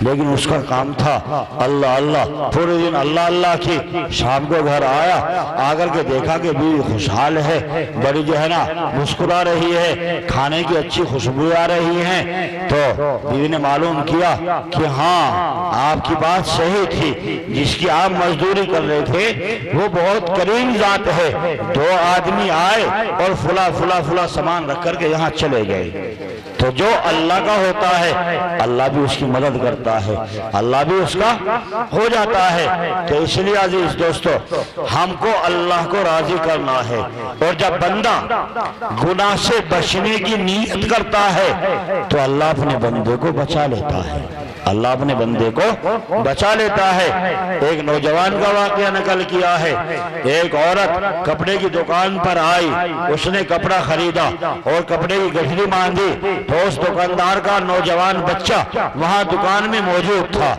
لیکن اس کا کام تھا اللہ اللہ، پورے دن اللہ اللہ کی۔ شام کو گھر آیا، آ کر کے دیکھا کہ بیوی خوشحال ہے، بڑی جو ہے نا مسکرا رہی ہے، کھانے کی اچھی خوشبو آ رہی ہیں۔ تو بیوی نے معلوم کیا کہ ہاں آپ کی بات صحیح تھی، جس کی آپ مزدوری کر رہے تھے وہ بہت کریم ذات ہے۔ دو آدمی آئے اور فلا سامان رکھ کر کے یہاں چلے گئے۔ تو جو اللہ کا ہوتا ہے اللہ بھی اس کی مدد کرتا ہے، اللہ بھی اس کا ہو جاتا ہے۔ تو اس لیے عزیز دوستو، ہم کو اللہ کو راضی کرنا ہے، اور جب بندہ گناہ سے بچنے کی نیت کرتا ہے تو اللہ اپنے بندے کو بچا لیتا ہے، اللہ اپنے بندے کو بچا لیتا ہے۔ ایک نوجوان کا واقعہ نقل کیا ہے، ایک عورت کپڑے کی دکان پر آئی، اس نے کپڑا خریدا اور کپڑے کی گٹھڑی باندھی، تو اس دکاندار کا نوجوان بچہ وہاں دکان میں موجود تھا۔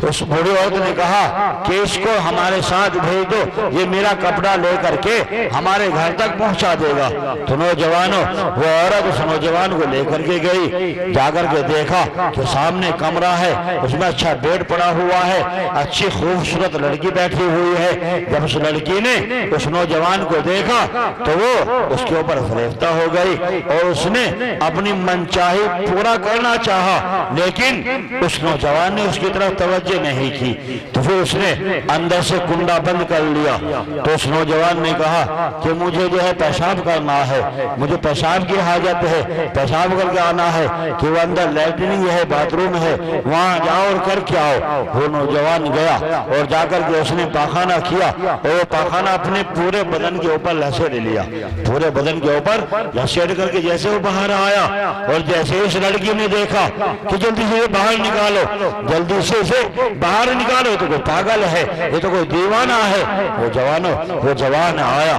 اس بوڑھی عورت نے کہا کہ اس کو ہمارے ساتھ بھیج دو، یہ میرا کپڑا لے کر کے ہمارے گھر تک پہنچا دے گا۔ تو نوجوانوں، وہ عورت اس نوجوان کو لے کر کے گئی، جا کر کے دیکھا کہ سامنے کمرہ ہے، اس میں اچھا بیڈ پڑا ہوا ہے، اچھی خوبصورت لڑکی بیٹھی ہوئی ہے۔ جب اس لڑکی نے اس نوجوان کو دیکھا تو وہ اس کے اوپر فریفتہ ہو گئی، اور اس نے اپنی منچاہی پورا کرنا چاہا، لیکن اس نوجوان نے اس کی طرف توجہ نہیں کی۔ تو پھر اس نے اندر سے کنڈا بند کر لیا۔ تو اس نوجوان نے کہا کہ مجھے جو ہے پیشاب کرنا ہے، مجھے پیشاب کی حاجت ہے، پیشاب کر کے آنا ہے، کہ وہ اندر لیٹرنگ ہے، باتھ روم ہے، وہاں جاؤ اور کر کے آؤ۔ وہ نوجوان گیا اور جا کر کے اس نے پاخانہ کیا، اور وہ پاخانہ اپنے پورے بدن کے اوپر لہسے لے لیا، پورے بدن کے اوپر لہسیٹ کر کے جیسے وہ باہر آیا، اور جیسے اس لڑکی نے دیکھا کہ جلدی سے باہر نکالو، جلدی سے اسے باہر نکالو، تو کوئی پاگل ہے، یہ تو کوئی دیوانہ ہے۔ وہ جوان آیا،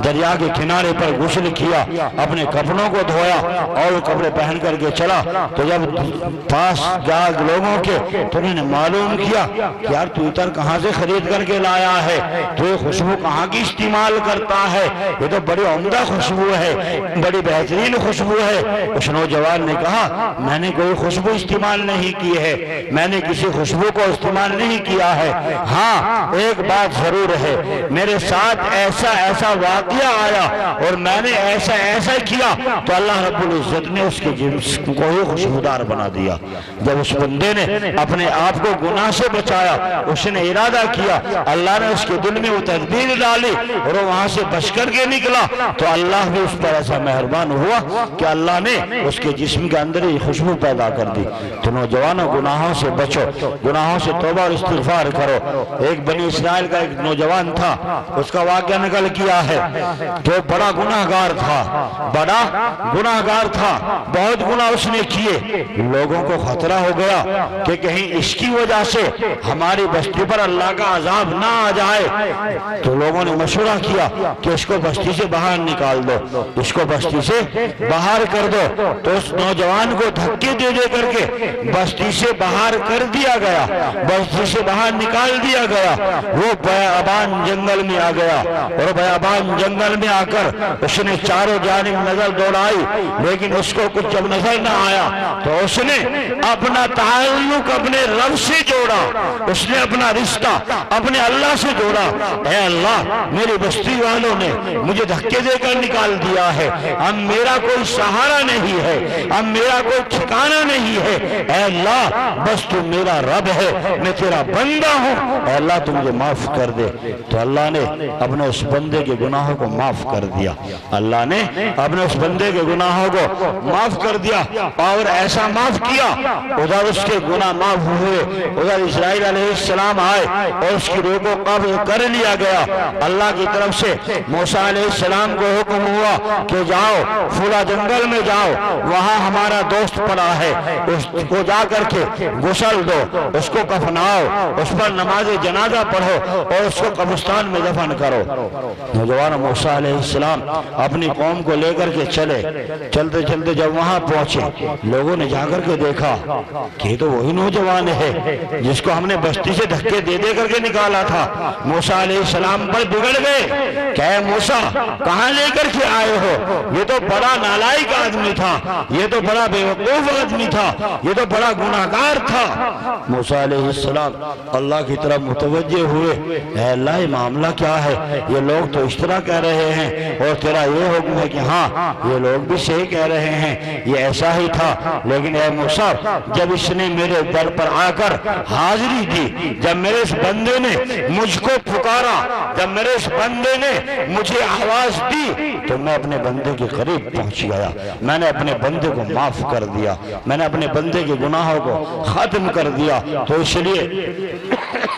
دریا کے کنارے پر غسل کیا، اپنے کپڑوں کو دھویا اور کپڑے پہن کر کے چلا۔ تو جب پاس جا لوگوں کے تو انہوں نے معلوم کیا کہ یار تو عطر کہاں سے خرید کر کے لایا ہے، تو یہ خوشبو کہاں کی استعمال کرتا ہے، یہ تو بڑی عمدہ خوشبو ہے، بڑی بہترین خوشبو ہے۔ اس نوجوان نے کہا میں نے کوئی خوشبو استعمال نہیں کی ہے، میں نے کسی خوشبو کو استعمال نہیں کیا ہے، ہاں ایک بات ضرور ہے، میرے ساتھ ایسا واقعہ آیا اور میں نے ایسا کیا تو اللہ رب العزت نے اس کے جسم کو ہی خوشبودار بنا دیا۔ جب اس بندے نے اپنے آپ کو گناہ سے بچایا، اس نے ارادہ کیا، اللہ نے اس کے دل میں وہ تدبیر ڈالی اور وہ وہاں سے بچ کر کے نکلا، تو اللہ بھی اس پر ایسا مہربان ہوا کہ اللہ نے اس کے جسم کے اندر ہی خوشبو پیدا کر دی۔ تو نوجوانوں گناہوں سے بچو، گناہوں سے توبہ اور استغفار کرو۔ ایک بنی اسرائیل کا ایک نوجوان تھا، اس کا واقعہ نقل کیا ہے، تو بڑا گناہگار تھا، بہت گناہ اس نے کیے۔ لوگوں کو خطرہ ہو گیا کہ کہیں اس کی وجہ سے ہماری بستی پر اللہ کا عذاب نہ آ جائے، تو لوگوں نے مشورہ کیا کہ اس کو بستی سے باہر نکال دو، اس کو بستی سے باہر کر دو۔ تو اس نوجوان کو دھکے دے کر کے بستی سے باہر کر دیا گیا، بستی سے باہر نکال دیا گیا۔ وہ بیابان جنگل میں آ گیا، اور بیابان جنگل میں آ کر اس نے چاروں جانب نظر دوڑائی، لیکن اس کو کچھ جب نظر نہ آیا تو اس نے اپنا تعلق اپنے رب سے جوڑا، اس نے اپنا رشتہ اپنے اللہ سے جوڑا۔ اے اللہ، میری بستی والوں نے مجھے دھکے دے کر نکال دیا ہے، اب میرا کوئی سہارا نہیں ہے، اب میرا کوئی ٹھکانہ نہیں ہے، اے اللہ بس تو میرا رب ہے، میں تیرا بندہ ہوں، اے اللہ تو مجھے معاف کر دے۔ تو اللہ نے اپنے اس بندے کے گناہوں کو معاف کر دیا، اللہ نے اپنے اس بندے کے گناہوں کو معاف کر دیا، اور ایسا معاف کیا ادھر اس کے گناہ معاف ہوئے، ادھر اسرائیل علیہ السلام آئے اور اس کی روح کو قبض کر لیا گیا۔ اللہ کی طرف سے موسیٰ علیہ السلام کو حکم ہوا کہ جاؤ فلاں جنگل میں جاؤ، وہاں ہمارا دوست پڑا ہے، اس کو جا کر کے غسل دو، اس کو کفناؤ، اس پر نماز جنازہ پڑھو اور اس کو قبرستان میں دفن کرو۔ نوجوان موسیٰ علیہ السلام اپنی قوم کو لے کر کے چلتے جب وہاں پہنچے، لوگوں نے جا کر کے دیکھا کہ یہ تو وہی نوجوان ہے جس کو ہم نے بستی سے دھکے دے دے کر کے نکالا تھا۔ موسیٰ علیہ السلام پر بگڑ گئے کہ اے موسیٰ کہاں لے کر کے آئے ہو؟ یہ تو بڑا نالائق آدمی تھا، یہ تو بڑا بیوقوف آدمی تھا، یہ تو بڑا گناہگار تھا۔ موسیٰ علیہ السلام اللہ کی طرف متوجہ ہوئے، اے اللہ یہ معاملہ کیا ہے؟ یہ لوگ تو اس طرح کہہ رہے ہیں اور تیرا یہ حکم ہے کہ ہاں یہ لوگ بھی صحیح کہہ رہے ہیں، یہ ایسا ہی تھا۔ لیکن اے موسیٰ جب اس نے میرے در پر آ کر حاضری دی، جب میرے اس بندے نے مجھ کو پکارا، جب میرے اس بندے نے مجھے آواز دی تو میں اپنے بندے کے قریب پہنچ گیا، میں نے اپنے بندے کو معاف کر دیا، میں نے اپنے بندے کے گناہوں کو ختم کر دیا۔ تو اس لیے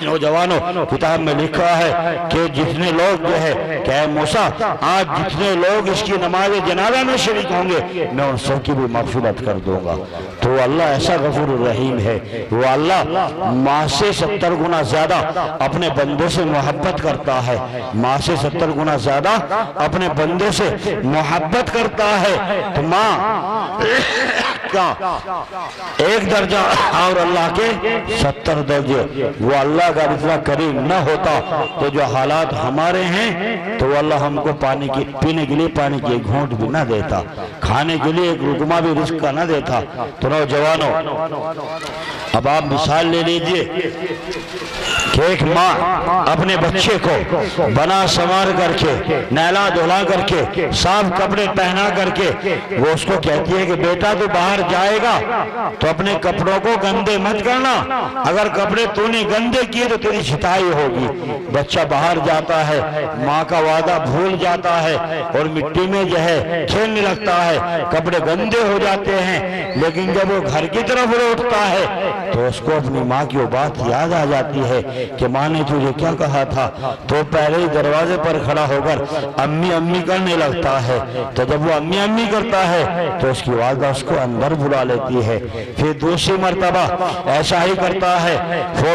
نوجوانوں کتاب میں لکھا ہے کہ جتنے لوگ جو ہے کہ اے موسیٰ آج جتنے لوگ اس کی نماز جنازہ میں شریک ہوں گے میں ان سب کی بھی مغفرت کر دوں گا۔ تو اللہ ایسا غفور الرحیم ہے، وہ اللہ ماں سے 70 گنا زیادہ اپنے بندے سے محبت کرتا ہے، ماں سے 70 گنا زیادہ اپنے بندے سے محبت کرتا ہے۔ تو ماں کا ایک درجہ اور اللہ کے 70 درجے، وہ اللہ کا اتنا کریم نہ ہوتا تو جو حالات ہمارے ہیں تو وہ اللہ ہم کو پینے کے لیے پانی کی ایک گھونٹ بھی نہ دیتا، کھانے کے لیے ایک رکمہ بھی رزق کا نہ دیتا۔ تو نوجوانوں اب آپ مثال لے لیجئے کہ ایک ماں اپنے بچے کو بنا سنوار کر کے نہلا دھلا کر کے صاف کپڑے پہنا کر کے وہ اس کو کہتی ہے کہ بیٹا تو باہر جائے گا تو اپنے کپڑوں کو گندے مت کرنا، اگر کپڑے تو نے گندے کیے تو تیری شتائی ہوگی۔ بچہ باہر جاتا ہے، ماں کا وعدہ بھول جاتا ہے اور مٹی میں جو ہے کھیلنے لگتا ہے، کپڑے گندے ہو جاتے ہیں، لیکن جب وہ گھر کی طرف لوٹتا ہے تو اس کو اپنی ماں کی وہ بات یاد آ جاتی ہے کہ ماں نے تجھے کیا کہا تھا۔ تو پہلے ہی دروازے پر کھڑا ہو کر امی امی کرنے لگتا ہے، تو جب وہ امی امی کرتا ہے تو اس کی والدہ اس کو اندر بلا لیتی ہے، پھر دوسری مرتبہ ایسا ہی کرتا ہے،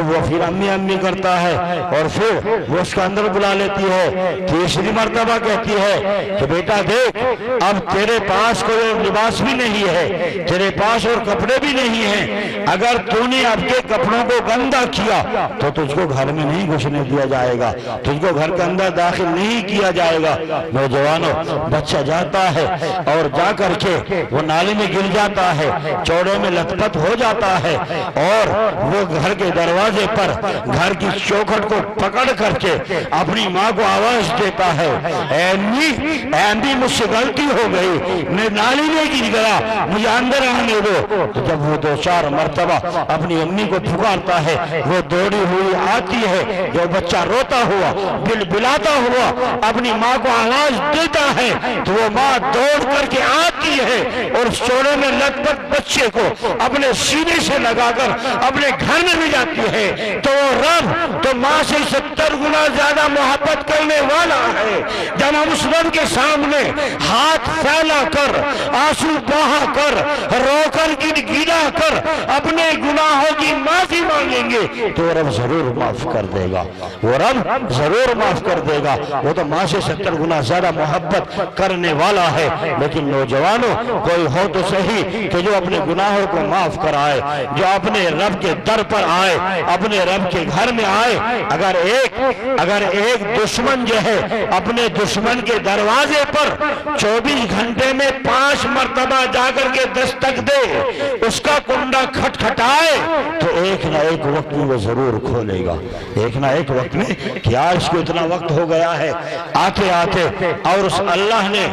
وہ پھر امی امی کرتا ہے اور پھر وہ اس کو اندر بلا لیتی ہے، تیسری مرتبہ کہتی ہے کہ بیٹا دیکھ اب تیرے پاس کوئی لباس بھی نہیں ہے، تیرے پاس اور کپڑے بھی نہیں ہیں، اگر تو نے اب کے کپڑوں کو گندا کیا تو تجھ کو گھر میں نہیں گھسنے دیا جائے گا، تجھ کو گھر کے اندر داخل نہیں کیا جائے گا۔ نوجوانوں بچہ جاتا ہے اور جا کر کے وہ نالی میں گر جاتا ہے، چوڑے میں لت پت ہو جاتا ہے اور وہ گھر کے دروازے پر گھر کی چوکھٹ کو پکڑ کر کے اپنی ماں کو آواز دیتا ہے، اے امی مجھ سے غلطی ہو گئی، میں نالی میں گر گیا، مجھے اندر آنے دو۔ تو جب وہ 2-4 مرتبہ اپنی امی کو پکارتا ہے، وہ دوڑی ہوئی آتی ہے، جو بچہ روتا ہوا بلبلاتا ہوا اپنی ماں کو آواز دیتا ہے تو وہ ماں دوڑ کر کے آتی ہے اور چوڑے میں لت پت بچے کو اپنے سینے سے لگا کر اپنے گھر میں بھی جاتی ہے۔ تو وہ رب تو ماں سے 70 گنا زیادہ محبت کرنے والا ہے۔ جب ہم اس رب کے سامنے ہاتھ پھیلا کر آنسو بہا کر رو کر گڑگڑا کر اپنے گناہوں کی معافی مانگیں گے تو رب ضرور معاف کر دے گا، وہ رب ضرور معاف کر دے گا، وہ تو ماں سے 70 گنا زیادہ محبت کرنے والا ہے۔ لیکن نوجوانوں کوئی ہو تو صحیح کہ جو اپنے گناہوں کو معاف کرائے، جو اپنے رب کے در پر آئے، اپنے رب کے گھر میں آئے۔ اگر ایک دشمن جو ہے اپنے دشمن کے دروازے پر 24 گھنٹے میں 5 مرتبہ جا کر کے دستک دے، اس کا کنڈا کھٹکھٹائے تو ایک نہ ایک وقت میں وہ ضرور کھولے گا، ایک نہ ایک وقت میں۔ کیا اس کو اتنا وقت ہو گیا ہے آتے آتے، اور اس اللہ نے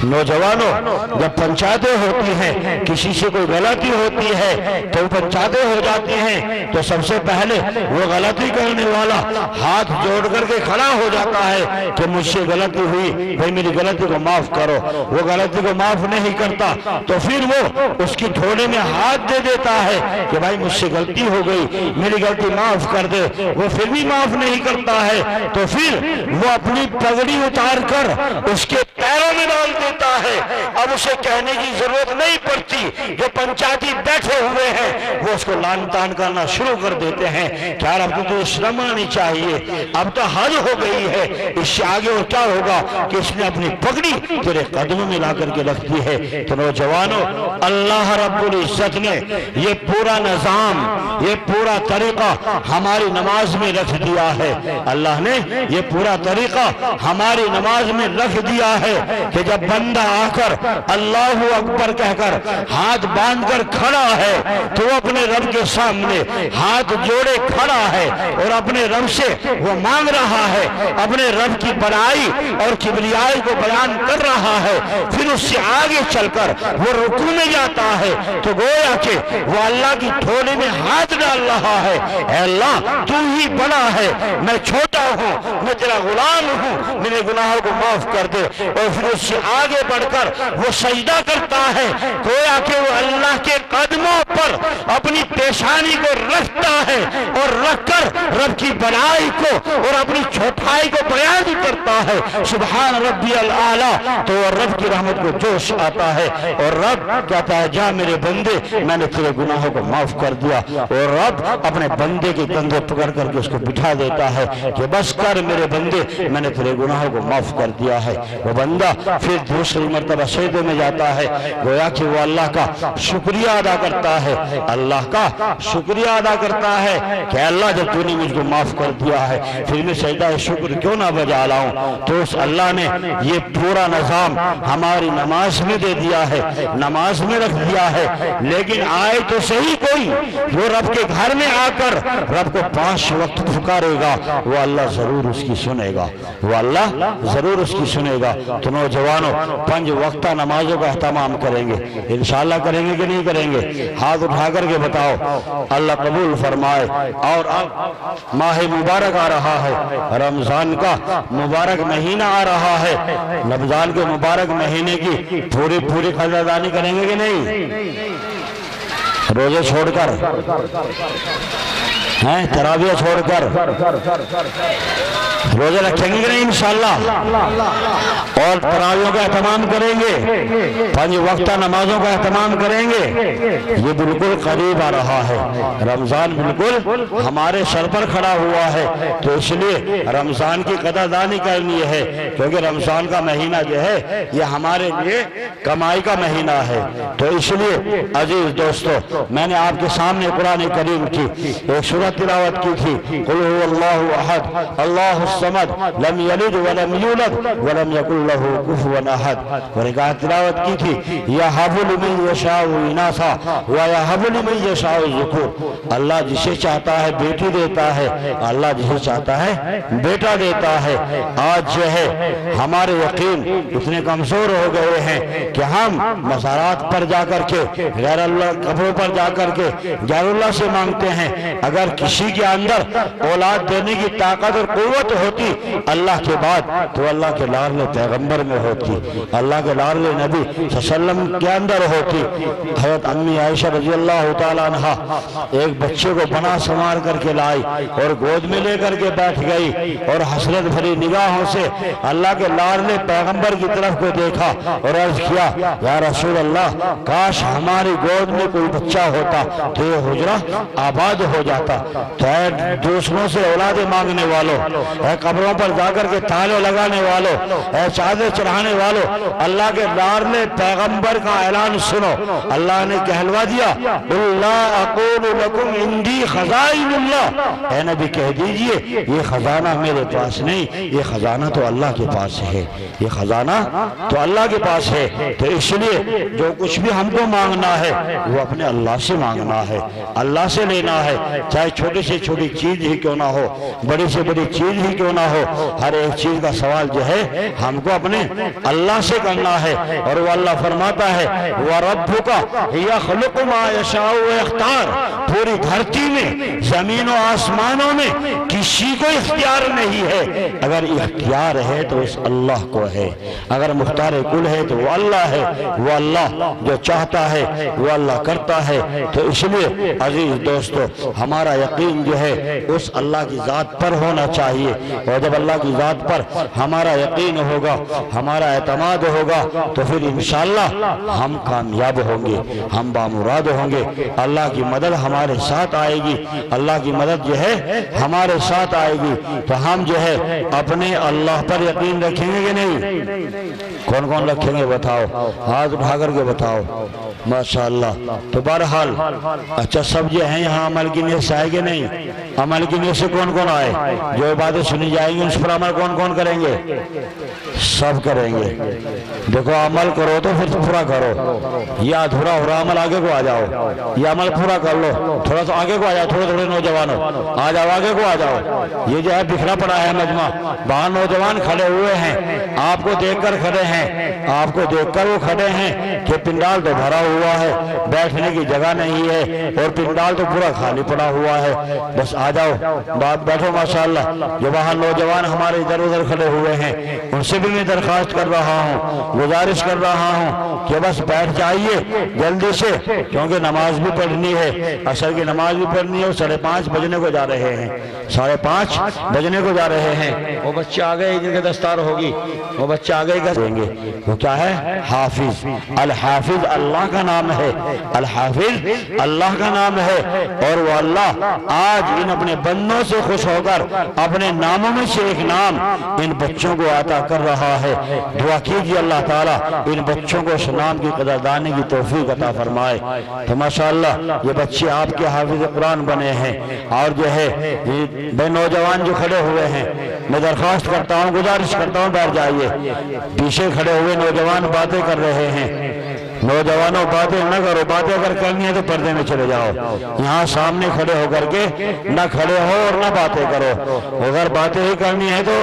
نوجوانوں جب پنچایتیں ہوتی ہیں، کسی سے کوئی غلطی ہوتی ہے تو پنچایتیں ہو جاتی ہیں تو سب سے پہلے وہ غلطی کرنے والا ہاتھ جوڑ کر کے کھڑا ہو جاتا ہے کہ مجھ سے غلطی ہوئی، بھئی میری غلطی کو معاف کرو۔ وہ غلطی کو معاف نہیں کرتا تو پھر وہ اس کی تھوڑے میں ہاتھ دے دیتا ہے کہ بھائی مجھ سے غلطی ہو گئی، میری غلطی معاف کر دے، وہ پھر بھی معاف نہیں کرتا ہے تو پھر وہ اپنی پگڑی اتار کر اس کے پیروں میں ڈال دیتا جاتا ہے، اب اسے کہنے کی ضرورت نہیں پڑتی۔ جو پنچایتی بیٹھے ہوئے ہیں وہ اس کو لان تان کرنا شروع کر دیتے ہیں کہ یار اب تو شرم آنی چاہیے، اب تو حد ہو گئی ہے، اس سے آگے اور کیا ہوگا کہ اس نے اپنی پگڑی تیرے قدموں میں لا کر کے رکھ دی ہے۔ تو نوجوانوں، اللہ رب العزت نے یہ پورا نظام، یہ پورا طریقہ ہماری نماز میں رکھ دیا ہے۔ اللہ نے یہ پورا طریقہ ہماری نماز میں رکھ دیا ہے کہ جب بندہ آ کر اللہ اکبر کہہ کر ہاتھ باندھ کر کھڑا ہے تو وہ اپنے رب کے سامنے ہاتھ جوڑے کھڑا ہے اور اپنے رب سے وہ مانگ رہا ہے، اپنے رب کی بڑائی اور کبریائی کو بیان کر رہا ہے۔ پھر اس سے آگے چل کر وہ رکوع میں جاتا ہے تو گویا کہ وہ اللہ کی تھوڑی میں ہاتھ ڈال رہا ہے، اے اللہ تو ہی بڑا ہے، میں چھوٹا ہوں، میں تیرا غلام ہوں، میرے گناہوں کو معاف کر دے۔ اور پھر اس سے آگے بڑھ کر وہ سجدہ کرتا ہے، گویا کہ وہ اللہ کے قدموں پر اپنی پیشانی کو رکھتا ہے اور رکھ کر رب کی بڑائی کو اور اپنی چھوٹائی کو بیان کرتا ہے، سبحان ربی الاعلیٰ۔ تو رب کی رحمت کو جوش آتا ہے اور رب کہتا ہے جا میرے بندے، میں نے تیرے گناہوں کو معاف کر دیا۔ اور رب اپنے بندے کے کندھے پکڑ کر کے اس کو بٹھا دیتا ہے کہ بس کر میرے بندے، میں نے تیرے گناہوں کو معاف کر دیا ہے۔ وہ بندہ پھر دوسری مرتبہ سجدے میں جاتا ہے، گویا کہ وہ اللہ کا شکریہ ادا کرتا ہے، اللہ کا شکریہ ادا کرتا ہے کہ اللہ جب تو نے مجھ کو معاف کر دیا ہے پھر میں سجدہ شکر کیوں نہ بجا لاؤں۔ تو اس اللہ نے یہ پورا نظام ہماری نماز میں دے دیا ہے، نماز میں رکھ دیا ہے۔ لیکن آئے تو صحیح کوئی وہ رب کے گھر میں آ کر رب کو 5 وقت پکارے گا، وہ اللہ ضرور اس کی سنے گا، وہ اللہ ضرور اس کی سنے گا۔ تو نوجوانوں 5 وقتہ نمازوں کا اہتمام کریں گے، انشاءاللہ کریں گے کہ نہیں کریں گے؟ ہاتھ اٹھا کر کے بتاؤ، اللہ قبول فرمائے۔ اور اب ماہ مبارک آ رہا ہے، رمضان کا مبارک مہینہ آ رہا ہے، رمضان کے مبارک مہینے کی پوری قدردانی کریں گے کہ نہیں؟ روزے چھوڑ کر، تراویح چھوڑ کر روزے رکھیں گے کہ نہیں انشاءاللہ؟ اور تراویحوں کا اہتمام کریں گے، 5 وقتہ نمازوں کا اہتمام کریں گے۔ یہ بالکل قریب آ رہا ہے، رمضان بالکل ہمارے سر پر کھڑا ہوا ہے، تو اس لیے رمضان کی قدردانی کرنی ہے، کیونکہ رمضان کا مہینہ جو ہے یہ ہمارے لیے کمائی کا مہینہ ہے۔ تو اس لیے عزیز دوستو، میں نے آپ کے سامنے قرآن کریم کی ایک سورۃ تلاوت کی تھی، قل هو اللہ احد اللہ الصمد لم یلد ولم یولد ولم یکن لہ کفوا احد، اور ایک آیت تلاوت کی تھی، یہب لمن یشاء اناثا ویہب لمن یشاء الذکور، اللہ جسے چاہتا ہے بیٹی دیتا ہے، اللہ جسے چاہتا ہے بیٹا دیتا ہے۔ آج جو ہے ہمارے یقین اتنے کمزور ہو گئے ہیں کہ ہم مزارات پر جا کر کے، غیر اللہ قبروں پر جا کر کے غیر اللہ سے مانگتے ہیں۔ اگر کسی کے اندر اولاد دینے کی طاقت اور قوت ہوتی اللہ کے بعد تو اللہ کے لاڈلے پیغمبر میں ہوتی، اللہ کے لاڈلے نبی صلی اللہ علیہ وسلم کے اندر ہوتی۔ حضرت امی عائشہ رضی اللہ تعالیٰ عنہ ایک بچے کو بنا سنوار کر کے لائی اور گود میں لے کر کے بیٹھ گئی اور حسرت بھری نگاہوں سے اللہ کے لاڈلے پیغمبر کی طرف کو دیکھا اور عرض کیا، یا رسول اللہ کاش ہماری گود میں کوئی بچہ ہوتا تو یہ حجرہ آباد ہو جاتا۔ تو اے دوسروں سے اولادیں مانگنے والوں، اے قبروں پر جا کر کے تالے لگانے والوں، اے چادر چڑھانے والوں، اللہ کے لاڈلے پیغمبر کا اعلان سنو۔ اللہ نے کہلوا دیا، قل لا اقول لکم عندی خزائن اللہ، اے نبی کہہ دیجئے یہ خزانہ میرے پاس نہیں، یہ خزانہ تو اللہ کے پاس ہے، یہ خزانہ تو اللہ کے پاس ہے۔ تو اس لیے جو کچھ بھی ہم کو مانگنا ہے وہ اپنے اللہ سے مانگنا ہے، اللہ سے لینا ہے، چاہے چھوٹی سے چھوٹی چیز ہی کیوں نہ ہو، بڑی سے بڑی چیز ہی کیوں نہ ہو، ہر ایک چیز کا سوال جو ہے ہم کو اپنے اللہ سے کرنا ہے۔ اور وہ اللہ فرماتا ہے وَرَبُّكَ يَخْلُقُ مَا يَشَاءُ وَيَخْتَارُ، پوری دھرتی میں زمین و آسمانوں میں کسی کو اختیار نہیں ہے، اگر اختیار ہے تو اس اللہ کو ہے، اگر مختار کل ہے تو وہ اللہ ہے، وہ اللہ جو چاہتا ہے وہ اللہ کرتا ہے۔ تو اس لیے عزیز دوستو ہمارا یقین جو ہے اس اللہ کی ذات پر ہونا چاہیے، اور جب اللہ کی ذات پر ہمارا یقین ہوگا، ہمارا اعتماد ہوگا، تو پھر انشاءاللہ ہم کامیاب ہوں گے، ہم بامراد ہوں گے، اللہ کی مدد ہمارے ساتھ آئے گی، اللہ کی مدد جو ہے ہمارے ساتھ آئے گی۔ تو ہم جو ہے اپنے اللہ پر یقین رکھیں گے کہ نہیں؟ کون کون رکھیں گے بتاؤ، ہاتھ اٹھا کر کے بتاؤ۔ ماشاءاللہ۔ تو بہرحال اچھا سب جو ہیں یہاں عمل کی نیت سے آئے گے نہیں؟ عمل کی نیت سے کون کون آئے؟ جو باتیں سنی جائیں گی اس پر عمل کون کون کریں گے؟ سب کریں گے۔ دیکھو عمل کرو تو پھر پورا کرو، یہ ادھورا ہو رہا عمل آگے کو آ جاؤ، یہ عمل پورا کر لو، تھوڑا سا آگے کو آ جاؤ، تھوڑے تھوڑے نوجوانوں آ جاؤ، آگے کو آ جاؤ۔ یہ جو ہے بکھرا پڑا ہے مجمع، باہر نوجوان کھڑے ہوئے ہیں، آپ کو دیکھ کر کھڑے ہیں، آپ کو دیکھ کر وہ کھڑے ہیں کہ پنڈال تو بھرا ہوا ہے، بیٹھنے کی جگہ نہیں ہے اور پنڈال تو پورا خالی پڑا ہوا ہے، بس آ جاؤ بیٹھو۔ ماشاءاللہ جو باہر نوجوان ہمارے ادھر ادھر کھڑے ہوئے ہیں ان سے بھی میں درخواست کر رہا ہوں، گزارش کر رہا ہوں کہ بس بیٹھ جائیے جلدی سے، کیونکہ نماز بھی پڑھنی ہے، عصر کی نماز بھی پڑھنی ہے، 5:30 بجنے کو جا رہے ہیں، 5:30 بجنے کو جا رہے ہیں۔ وہ بچے آگئے جن کے دستار ہوگی، وہ بچے آگئے کریں گے۔ وہ کیا ہے؟ حافظ۔ الحافظ اللہ کا نام ہے، الحافظ اللہ کا نام ہے، اور وہ اللہ آج ان اپنے بندوں سے خوش ہو کر اپنے ناموں میں سے ایک نام ان بچوں کو عطا کر رہا ہے۔ دعا کیجئے اللہ تعالیٰ ان بچوں کو اس نام کی قدردانی کی توفیق عطا فرمائے۔ تو ماشاءاللہ یہ بچے آپ کے حافظ قرآن بنے ہیں، اور جو ہے بے نوجوان جو کھڑے ہوئے ہیں میں درخواست کرتا ہوں، گزارش کرتا ہوں بیٹھ جائیے۔ پیچھے کھڑے ہوئے نوجوان باتیں کر رہے ہیں، نوجوانوں باتیں نہ کرو، باتیں اگر کرنی ہے تو پردے میں چلے جاؤ، یہاں سامنے کھڑے ہو کر کے نہ کھڑے ہو اور نہ باتیں کرو، اگر باتیں ہی کرنی ہے تو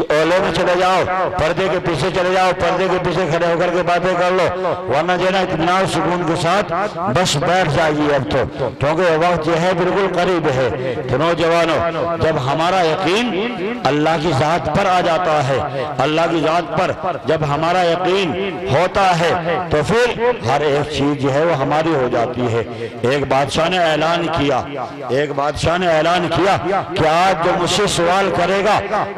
اولے میں چلے جاؤ، پردے کے پیچھے چلے جاؤ، پردے کے پیچھے کھڑے ہو کر کے باتیں کر لو، ورنہ جو ہے نا اطمینان سکون کے ساتھ بس بیٹھ جائیے اب تو، کیونکہ وقت جو ہے بالکل قریب ہے۔ تو نوجوانوں جب ہمارا یقین اللہ کی ذات پر آ جاتا ہے، اللہ کی ذات پر جب ہمارا یقین ہوتا ہے تو پھر ہر ایک چیز جو ہے وہ ہماری ہو جاتی ہے۔ ایک بادشاہ نے اعلان کیا، ایک بادشاہ نے اعلان کیا کہ آج جو مجھ سے سوال کرے گا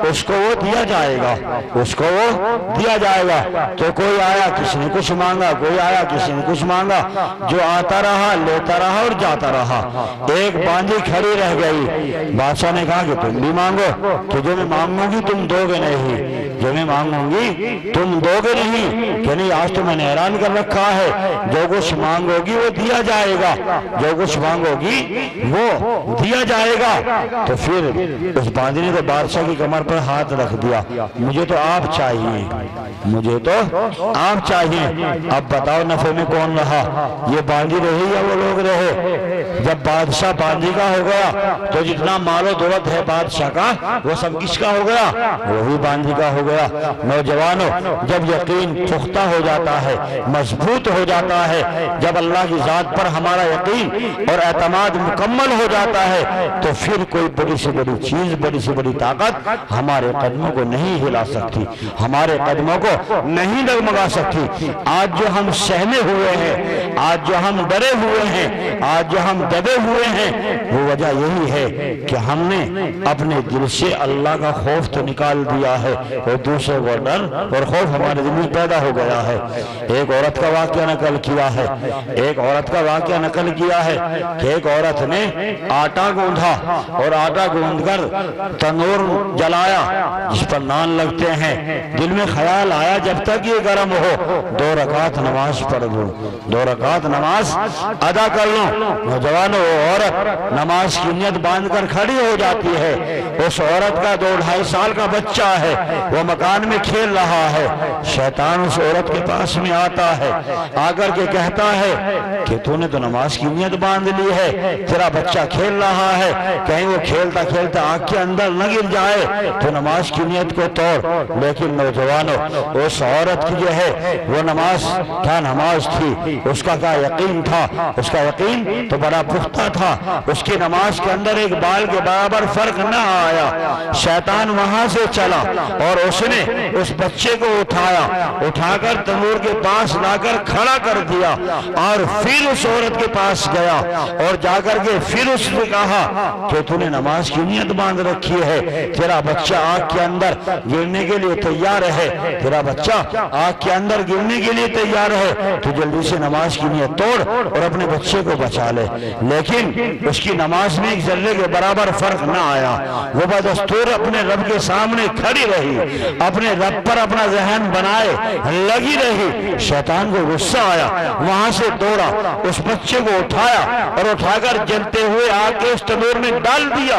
اس کو وہ دیا جائے گا، اس کو وہ دیا جائے گا۔ تو کوئی آیا کسی نے کچھ مانگا، کوئی آیا کسی نے کچھ مانگا، جو آتا رہا لیتا رہا اور جاتا رہا۔ ایک باندھی کھڑی رہ گئی، بادشاہ نے کہا کہ تم بھی مانگو، کہ جو میں مانگوں گی تم دو گے نہیں، جو میں مانگوں گی تم دو گے نہیں، کہ نہیں آج تو میں نے اعلان کر رکھا ہے جو کچھ مانگو گی وہ دیا جائے گا، جو کچھ مانگو گی وہ دیا جائے گا۔ تو پھر اس باندھی نے تو بادشاہ کی کمر پر ہاتھ رکھ دیا، مجھے تو آپ چاہیے، مجھے تو آپ چاہیے، اب بتاؤ نفع میں کون رہا، یہ باندھی رہی یا وہ لوگ رہے؟ جب بادشاہ باندھی کا ہو گیا تو جتنا مال و دولت ہے بادشاہ کا وہ سب کس کا ہو گیا؟ وہی باندھی کا ہو گیا۔ نوجوانوں جب یقین پختہ ہو جاتا ہے، مضبوط ہو جاتا ہے، جب اللہ کی ذات پر ہمارا یقین اور اعتماد مکمل ہو جاتا ہے تو پھر کوئی بڑی سے بڑی چیز، بڑی سے بڑی طاقت ہمارے قدموں کو نہیں ہلا سکتی، ہمارے قدموں کو نہیں ڈگمگا سکتی۔ آج جو ہم سہمے ہوئے ہیں، آج جو ہم ڈرے ہوئے ہیں، آج جو ہم دبے ہوئے ہیں، وہ وجہ یہی ہے کہ ہم نے اپنے دل سے اللہ کا خوف تو نکال دیا ہے اور دوسرے کو ڈر اور خوف ہمارے دل میں پیدا ہو گیا ہے۔ ایک عورت کا واقعہ نقل کیا ہے، ایک عورت کا واقعہ نقل کیا ہے کہ ایک عورت نے آٹا گوندھا اور آٹا گوندھ کر تنور جلایا جس پر نان لگتے ہیں، دل میں خیال آیا جب تک یہ گرم ہو 2 رکعت نماز پڑھ لوں، 2 رکعت نماز ادا کر لوں۔ نوجوانوں وہ عورت نماز کی نیت باندھ کر کھڑی ہو جاتی ہے، اس عورت کا 2-2.5 سال کا بچہ ہے، وہ مکان میں کھیل رہا ہے، شیطان اس عورت کے پاس میں آتا ہے، آ کر کے کہتا ہے کہ تو نے تو نماز کی نیت باندھ لی ہے، تیرا بچہ کھیل رہا ہے، کہیں وہ کھیلتا کھیلتا آنکھ کے اندر نہ گر جائے، تو نماز کی نیت کو توڑ. لیکن نوجوانوں اس عورت کی جو ہے وہ نماز کیا نماز تھی, اس کا کیا یقین تھا, اس کا یقین تو بڑا پختہ تھا. اس کی نماز کے اندر ایک بال کے برابر فرق نہ آیا. شیطان وہاں سے چلا اور اس نے اس بچے کو اٹھا کر تنور کے پاس لا کر کھڑا کر دیا اور پھر اس عورت کے پاس گیا اور جا کر کے پھر اس نے کہا کہ تو نے نماز کی نیت باندھ رکھی ہے, تیرا بچہ آگ کے اندر گرنے کے لیے تیار ہے, تیرا بچہ آگ کے اندر گرنے کے لیے تیار ہے, تو جلدی سے نماز کی نیت توڑ اور اپنے بچے کو بچا لے. لیکن اس کی نماز میں ایک ذرے کے برابر فرق نہ آیا. وہ بدستور اپنے رب کے سامنے کھڑی رہی, اپنے رب پر اپنا ذہن بنائے لگی رہی. شیطان کو غصہ آیا, وہاں سے دوڑا, اس بچے کو اٹھایا اور اٹھا کر جلتے ہوئے آگ کے اس تنور میں ڈال دیا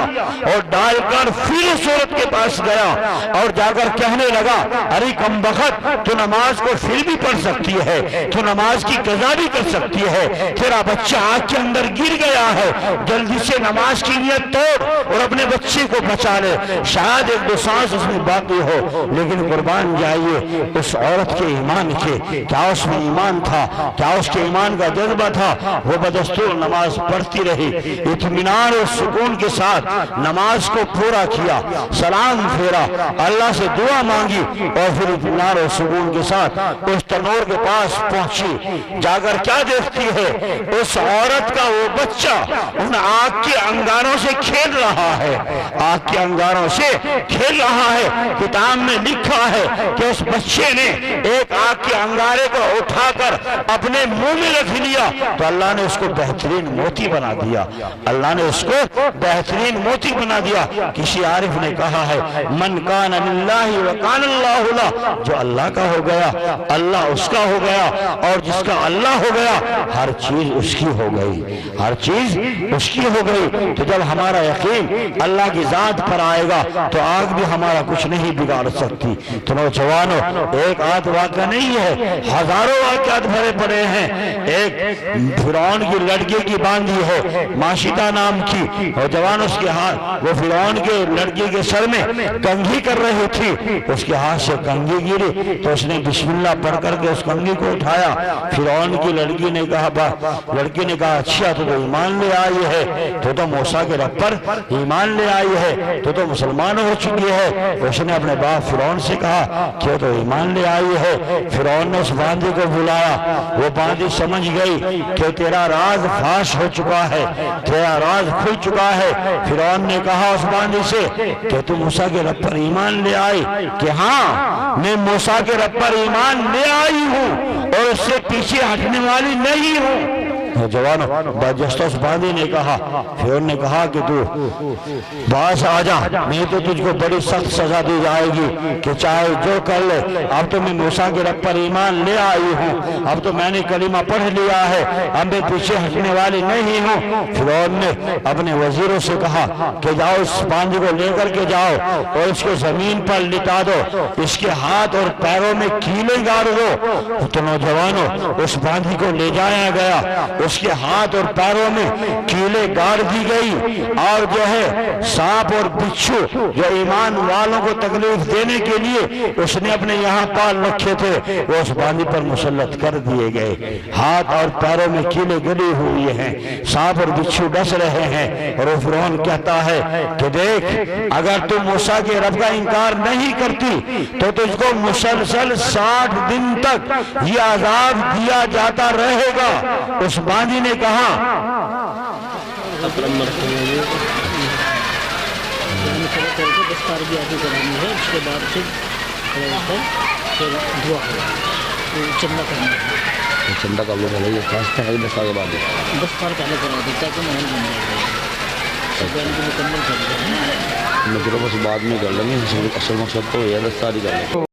اور ڈال کر پھر اس عورت کے پاس گیا اور جا کر کہنے لگا, ارے کم بخت, تو نماز کو پھر بھی پڑھ سکتی ہے, تو نماز کی قضا بھی کر سکتی ہے, تیرا بچہ آگ کے اندر گر گیا ہے, جلدی سے نماز کی نیت توڑ اور اپنے بچے کو بچا لے. شاید ایک دو سانس اس میں باقی ہو, لیکن قربان جائیے اس عورت کے ایمان کے, کیا اس میں ایمان تھا, کیا اس کے ایمان کا جذبہ تھا. وہ بدستور نماز پڑھتی رہی, اطمینان اور سکون کے ساتھ نماز کو پورا کیا, سلام پھیرا, اللہ سے دعا مانگی اور پھر اطمینان اور سکون کے ساتھ اس تنور کے پاس پہنچی. جا کر کیا دیکھتی ہے, اس عورت کا وہ بچہ ان آگ کے انگاروں سے کھیل رہا ہے, آگ کے انگاروں سے کھیل رہا ہے. کتاب میں لکھا ہے کہ اس بچے نے ایک آگ کے انگارے کو اٹھا کر اپنے منہ میں رکھ لیا تو اللہ نے اس کو بہترین موتی بنا دیا, اللہ نے اس کو بہترین موتی بنا دیا. کسی عارف نے کہا ہے, من کان للہ وکان اللہ لہ, جو اللہ کا ہو گیا اللہ اس کا ہو گیا, اور جس کا اللہ ہو گیا ہر چیز اس کی ہو گئی, ہر چیز اس کی ہو گئی. تو جب ہمارا یقین اللہ کی ذات پر آئے گا تو آگ بھی ہمارا کچھ نہیں بگاڑ سکتی. تو نوجوانوں, ایک آدھ واقعہ نہیں ہے, ہزاروں واقعات بھرے پڑے ہیں. ایک فرعون کی لڑکی کی باندھی ہے ماشیتا نام کی, اور جوان اس کے ہاتھ, وہ فرعون کے لڑکی کے سر میں کنگھی کر رہی تھی, اس کے ہاتھ سے کنگھی گری تو اس نے بسم اللہ پڑھ کر کے اس کنگھی کو اٹھایا. فرعون کی لڑکی نے کہا اچھا تو ایمان لے آئی ہے, تو موسیٰ کے رب پر ایمان لے آئی ہے, تو مسلمان ہو چکی ہے. اس نے اپنے باپ فرعون سے کہا کہ تو ایمان لے آئی ہے. فرعون نے اس باندھی کو بلایا, وہ باندھی سمجھ گئی کہ تیرا راز فاش ہو چکا ہے, تیرا راز کھل چکا ہے. فرعون نے کہا اس باندھی سے کہ تم موسیٰ کے رب پر ایمان لے آئی, کہ ہاں میں موسیٰ کے رب پر ایمان لے آئی ہوں اور اس سے پیچھے ہٹنے والی نہیں ہوں. نوجوانوں, برجستہ باندھی نے کہا, فرعون نے کہا کہ تو باز آ جا, نہیں تو تجھ کو بڑی سخت سزا دی جائے گی کہ چاہے جو کر لے. اب تو میں موسیٰ کے رب پر ایمان لے آئی ہوں, اب تو میں نے کلمہ پڑھ لیا ہے, اب میں پیچھے ہٹنے والی نہیں ہوں. فرعون نے اپنے وزیروں سے کہا کہ جاؤ اس باندھی کو لے کر کے جاؤ اور اس کو زمین پر لٹا دو, اس کے ہاتھ اور پیروں میں کیلیں گاڑ دو. تو نوجوانوں, اس باندھی کو لے جایا گیا, اس کے ہاتھ اور پیروں میں کیلیں گاڑ دی گئی, اور جو ہے سانپ اور بچھو جو ایمان والوں کو تکلیف دینے کے لیے اس نے اپنے یہاں پال رکھے تھے وہ اس باندھی پر مسلط کر دیے گئے. ہاتھ اور پیروں میں کیلیں گڑی ہوئی ہیں, سانپ اور بچھو ڈس رہے ہیں, اور وہ فرعون کہتا ہے کہ دیکھ, اگر تم موسیٰ کے رب کا انکار نہیں کرتی تو تجھ کو مسلسل 60 دن تک یہ عذاب دیا جاتا رہے گا. اس باندھی نے کہا دستار بھی آگے کرانی ہے, اس کے بعد پھر دعا چندہ کرنا ہے. چندہ کا وہ بھلے خاص ہے دستار کے بعد دستار پہلے کرا دیتا ہے کہ محل بن جائے گا, سبین کو مکمل کر دیں, مجھے بس بعد میں کر لیں گے, اصل مقصد تو یہ دستار ہی کر لیں.